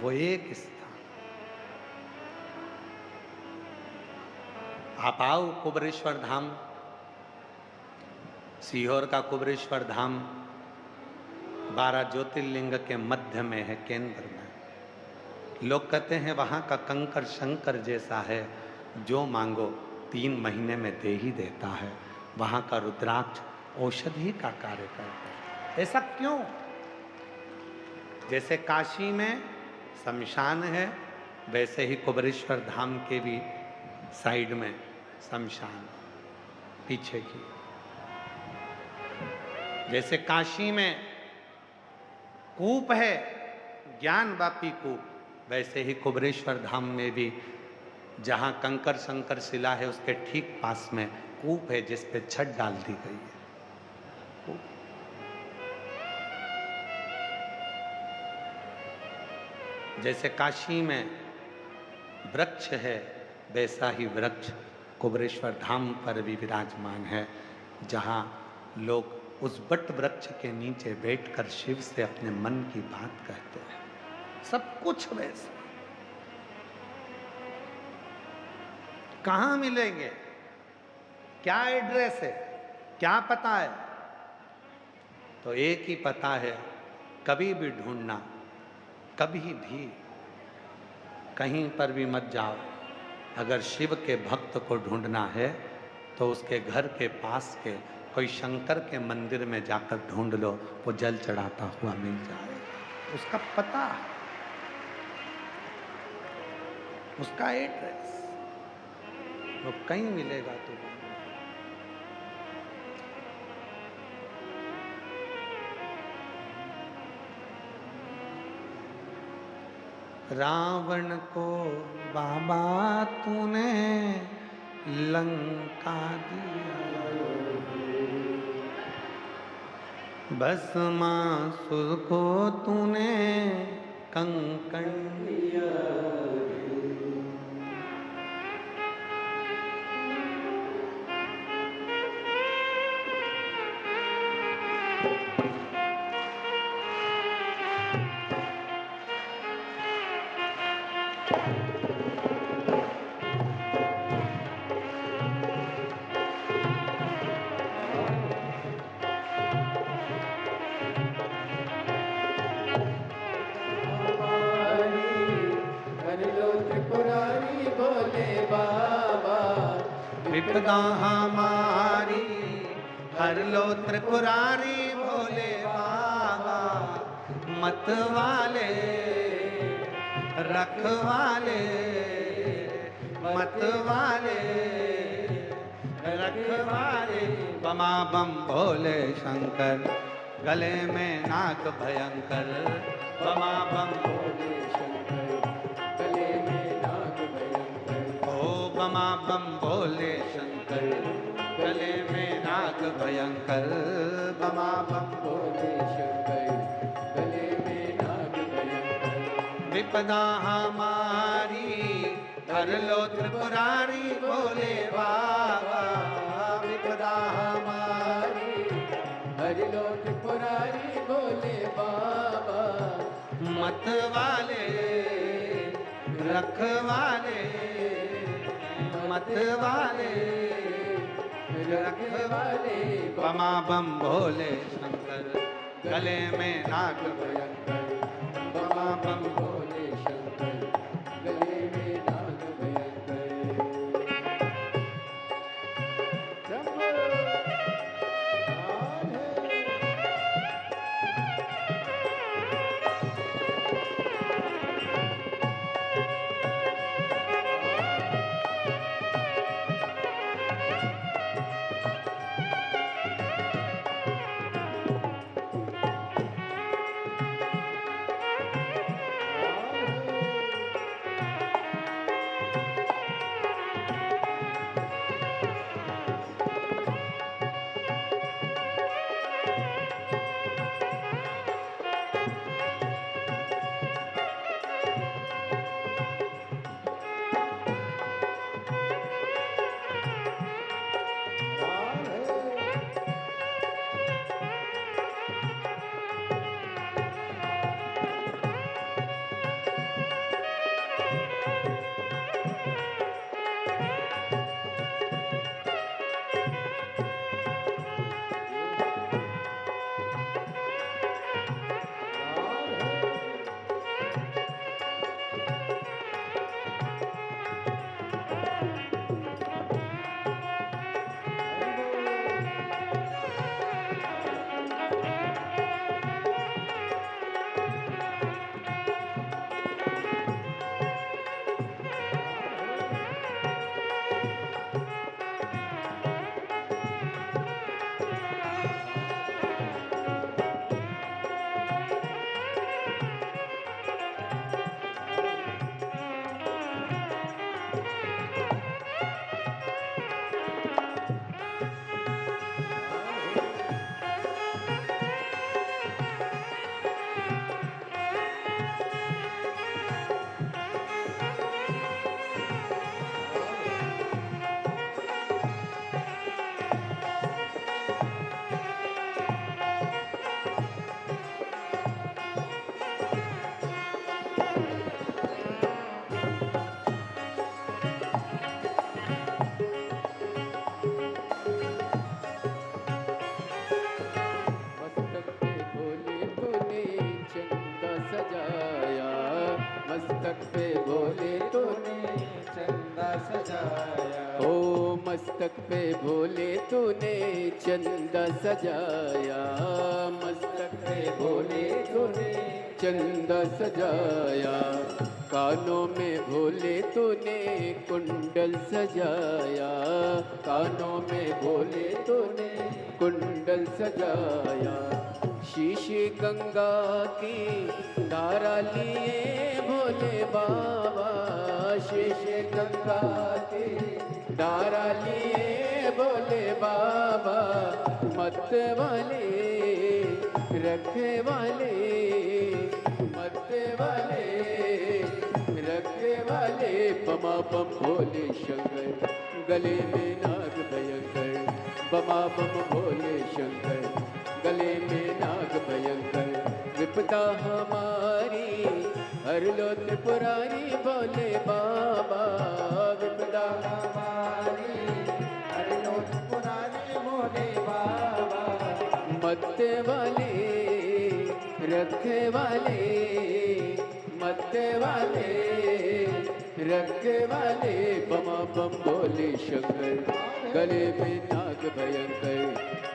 वो एक स्थान। आप आओ कुबरेश्वर धाम, सीहोर का कुबरेश्वर धाम, 12 ज्योतिर्लिंग के मध्य में है, केंद्र में। लोग कहते हैं वहाँ का कंकर शंकर जैसा है, जो मांगो 3 महीने में दे ही देता है। वहाँ का रुद्राक्ष औषधि का कार्य करता है। ऐसा क्यों? जैसे काशी में शमशान है, वैसे ही कुबेरेश्वर धाम के भी साइड में शमशान पीछे की। जैसे काशी में कूप है, ज्ञान वापी कूप, वैसे ही कुबेरेश्वर धाम में भी जहाँ कंकर शंकर शिला है उसके ठीक पास में कूप है, जिस पे छत डाल दी गई है। जैसे काशी में वृक्ष है, वैसा ही वृक्ष कुबेरेश्वर धाम पर भी विराजमान है, जहाँ लोग उस बट वृक्ष के नीचे बैठकर शिव से अपने मन की बात कहते हैं। सब कुछ वैसा। कहाँ मिलेंगे? क्या एड्रेस है? क्या पता है? तो एक ही पता है, कभी भी ढूंढना, कभी भी कहीं पर भी मत जाओ। अगर शिव के भक्त को ढूंढना है तो उसके घर के पास के कोई शंकर के मंदिर में जाकर ढूंढ लो, वो जल चढ़ाता हुआ मिल जाएगा। उसका पता है, उसका एड्रेस, वो कहीं मिलेगा तुम्हें। रावण को बाबा तूने लंका दिया, भस्मासुर को तूने कंकण दिया। विपदा हमारी हर लो त्रिपुरारी भोले बाबा, मत वाले रखवाले, मत वाले रखवाले। बमा बम भोले शंकर, गले में नाग भयंकर। बमा बम भोले शंकर, गले में नाग भयंकर। ओ बमा बम भोले शंकर, गले में नाग भयंकर। बमा बम भोले शंकर, गले में नाग भयंकर। विपदा हमारी हर लो त्रिपुरारी भोले बाबा, विपदा हमारी हर लो त्रिपुरारी भोले बाबा, मत वाले रखवाले, मत वाले रखवाले। बमा बम भोले शंकर, गले में नाग भयंकर। बमा बम भोले शंकर, गले में नाग भयंकर। मस्तक पे भोले तूने चंदा सजाया, ओ मस्तक पे भोले तूने चंदा सजाया, मस्तक पे भोले तूने चंदा सजाया, कानों में भोले तूने कुंडल सजाया, कानों में भोले तूने कुंडल सजाया, शीशी गंगा की धारा लिए भोले बाबा, शीशी गंगा की धारा लिए भोले बाबा, मत वाले रखे वाले, मत वाले रखे वाले, बमा बम भोले शंकर, गले में नाग भयंकर, बमा बम भोले शंकर, गले में नाग भयंकर, विपदा हमारी हर लो त्रिपुरारी भोले बाबा, विपदा हमारी हर लो त्रिपुरारी भोले बाबा, मत वाले रखे वाले, मत वाले रखे वाले, बमा बम भोले शंकर, गले में नाग भयंकर,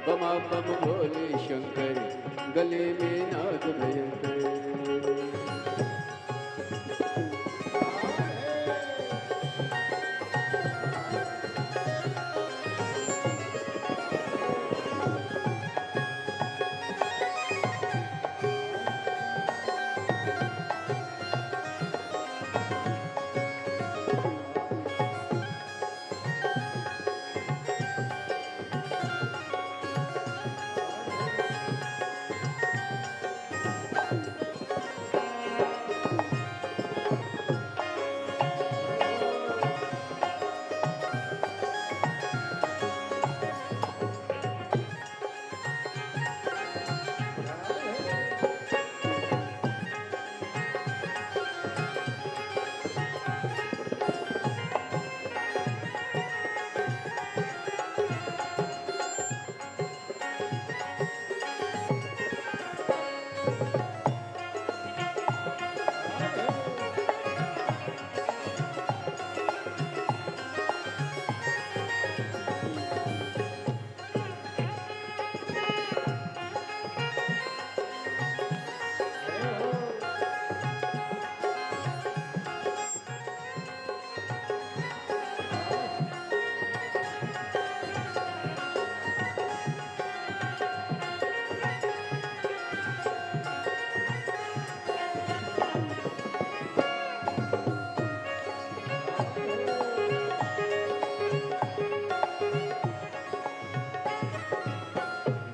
बमा बम भोले शंकर, गले में नाग भयंकर।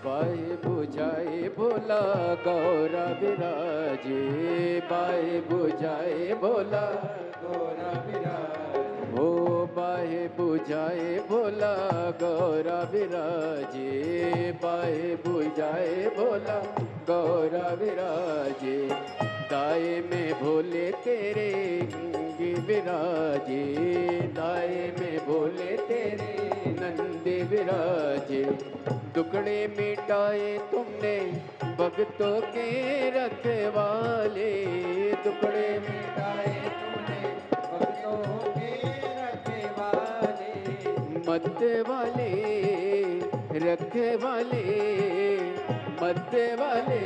बाए बुझाए भोला गौरा विराजे, बाए बुझाए भोला गौरा विराज, ओ बाहे बुझाए भोला गौरा विराजे, बाहे बुझाए भोला गौरा विराजे, दाए में भोले तेरे नंदी विराजे, दाए में भोले तेरे नंदी विराजे, दुखड़े मिटाए तुमने भक्तों के रखवाले, दुखड़े मिटाए तुमने भक्तों के रखे वाले, मत वाले रखे वाले, मत वाले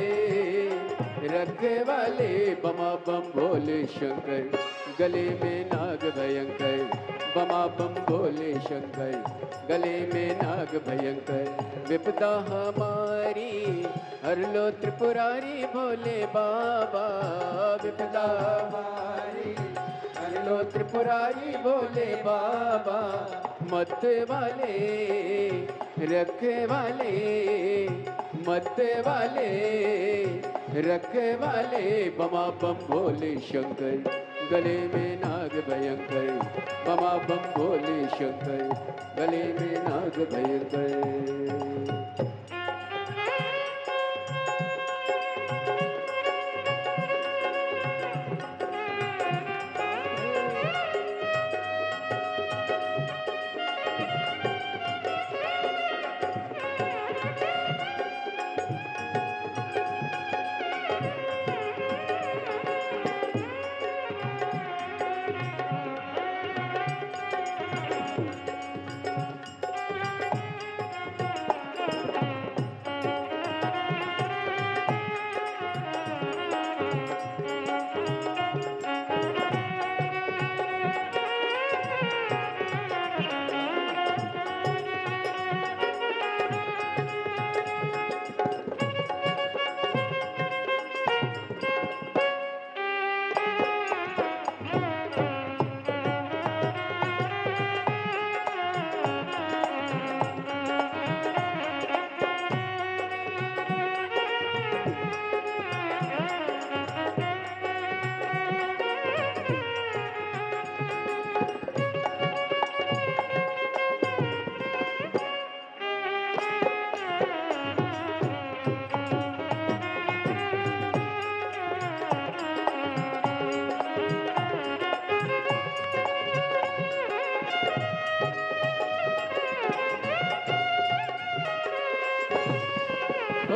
रखे वाले, बमा बम भोले शंकर, गले में नाग भयंकर, बमा बम भोले शंकर, गले में नाग भयंकर, विपदा हमारी हर लो त्रिपुरारी भोले बाबा, विपदा हमारी हर लो त्रिपुरारी भोले बाबा, मत वाले रखे वाले, मत वाले रखे वाले, बमा बम भोले शंकर, गले में नाग भयंकर, बमा बम भोले शंकर, गले में नाग भयंकर।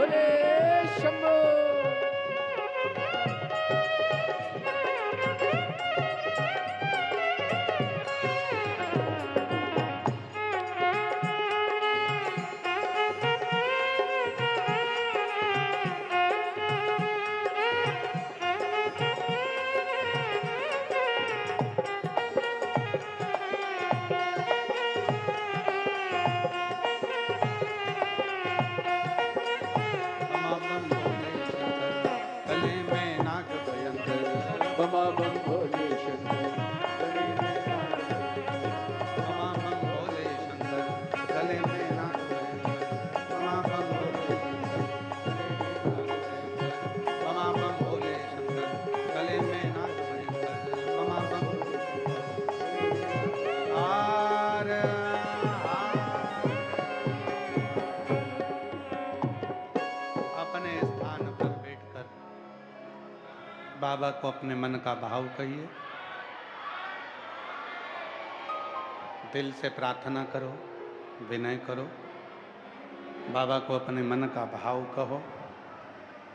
भोले शंभो। बमा बम भोले शंकर गले में नाग बमा बम भोले शंकर गले में नाग भयंकर। बमा बम भोले बमा बम भोले शंकर गले में नाग भयंकर। बमा बम आर अपने स्थान पर बैठकर बाबा को अपने मन का भाव कहिए। दिल से प्रार्थना करो, विनय करो, बाबा को अपने मन का भाव कहो।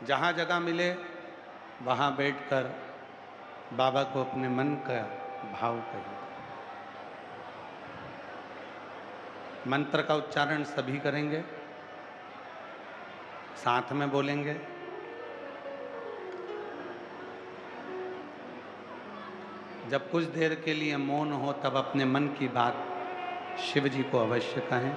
जहाँ जगह मिले वहाँ बैठकर बाबा को अपने मन का भाव कहिए। मंत्र का उच्चारण सभी करेंगे, साथ में बोलेंगे। जब कुछ देर के लिए मौन हो तब अपने मन की बात शिव जी को अवश्य कहें।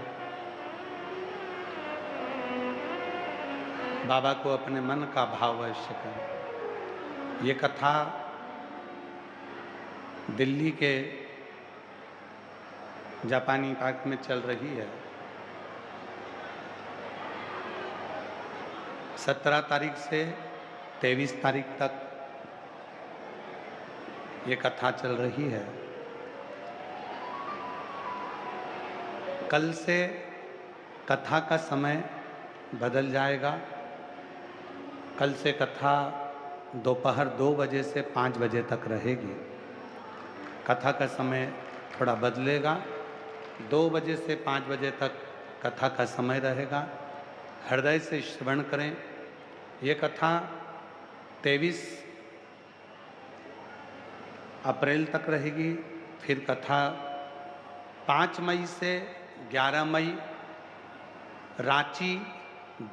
बाबा को अपने मन का भाव अवश्य कहें। ये कथा दिल्ली के जापानी पार्क में चल रही है। 17 तारीख से 23 तारीख तक ये कथा चल रही है। कल से कथा का समय बदल जाएगा। कल से कथा दोपहर 2 बजे से 5 बजे तक रहेगी। कथा का समय थोड़ा बदलेगा। 2 बजे से 5 बजे तक कथा का समय रहेगा। हृदय से श्रवण करें। ये कथा 23 अप्रैल तक रहेगी। फिर कथा 5 मई से 11 मई रांची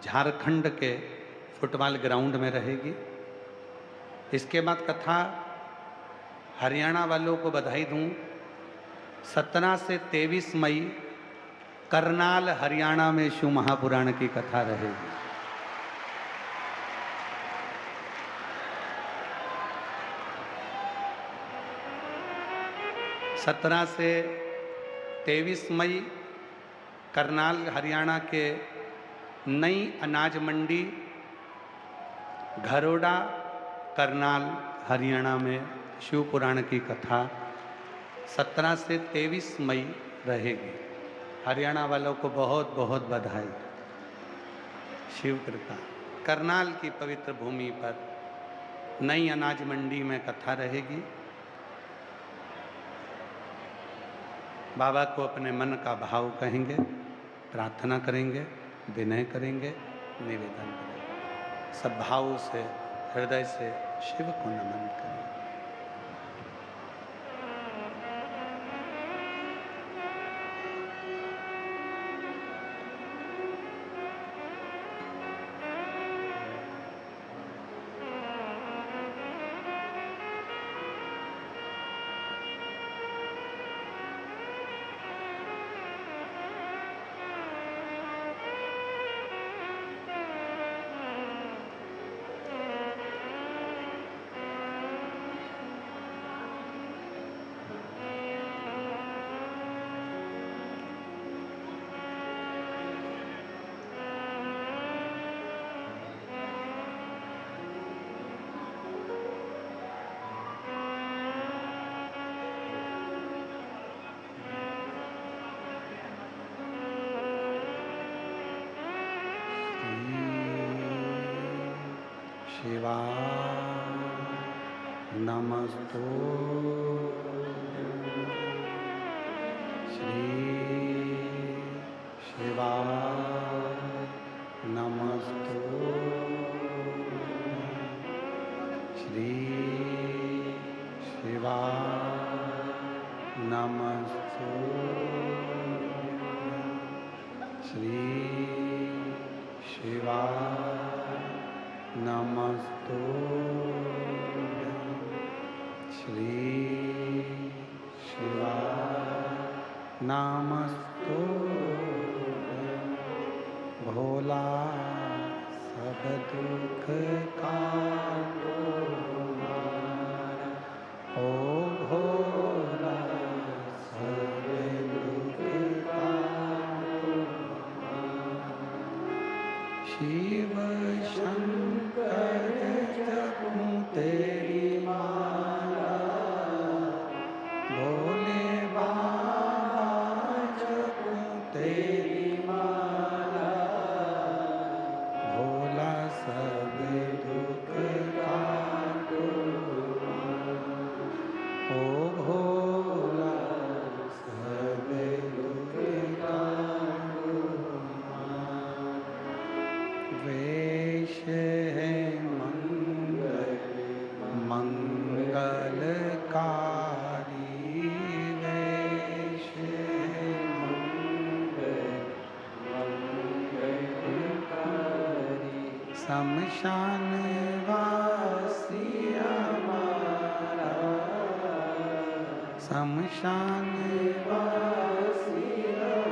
झारखंड के फुटबॉल ग्राउंड में रहेगी। इसके बाद कथा हरियाणा वालों को बधाई दूं, 17 से 23 मई करनाल हरियाणा में शिव महापुराण की कथा रहेगी। 17 से 23 मई करनाल हरियाणा के नई अनाज मंडी घरोड़ा करनाल हरियाणा में शिव पुराण की कथा 17 से 23 मई रहेगी। हरियाणा वालों को बहुत बहुत बधाई। शिव कृपा। करनाल की पवित्र भूमि पर नई अनाज मंडी में कथा रहेगी। बाबा को अपने मन का भाव कहेंगे, प्रार्थना करेंगे, विनय करेंगे, निवेदन करेंगे। सब भाव से हृदय से शिव को नमन करें। शिवाय नमस्तु श्री शिवाय नमस्तु नमस्तुभ्यं श्री शिवाय नमस्तुभ्यं श्री शिवाय नमस्तुभ्यं भोला सब दुख काटो हमारा, ओ भोला सब दुख काटो हमारा। शिव शंकर जपूं तेरी माला, भोले बाबा जपूं तेरी माला, भोला सब दुख काटो हमारा, ओ भोला सब दुख काटो हमारा। वेश है मंगलकारी, वेश है मंगलकारी। शमशान वासी हमारा, शमशान वासी हमारा,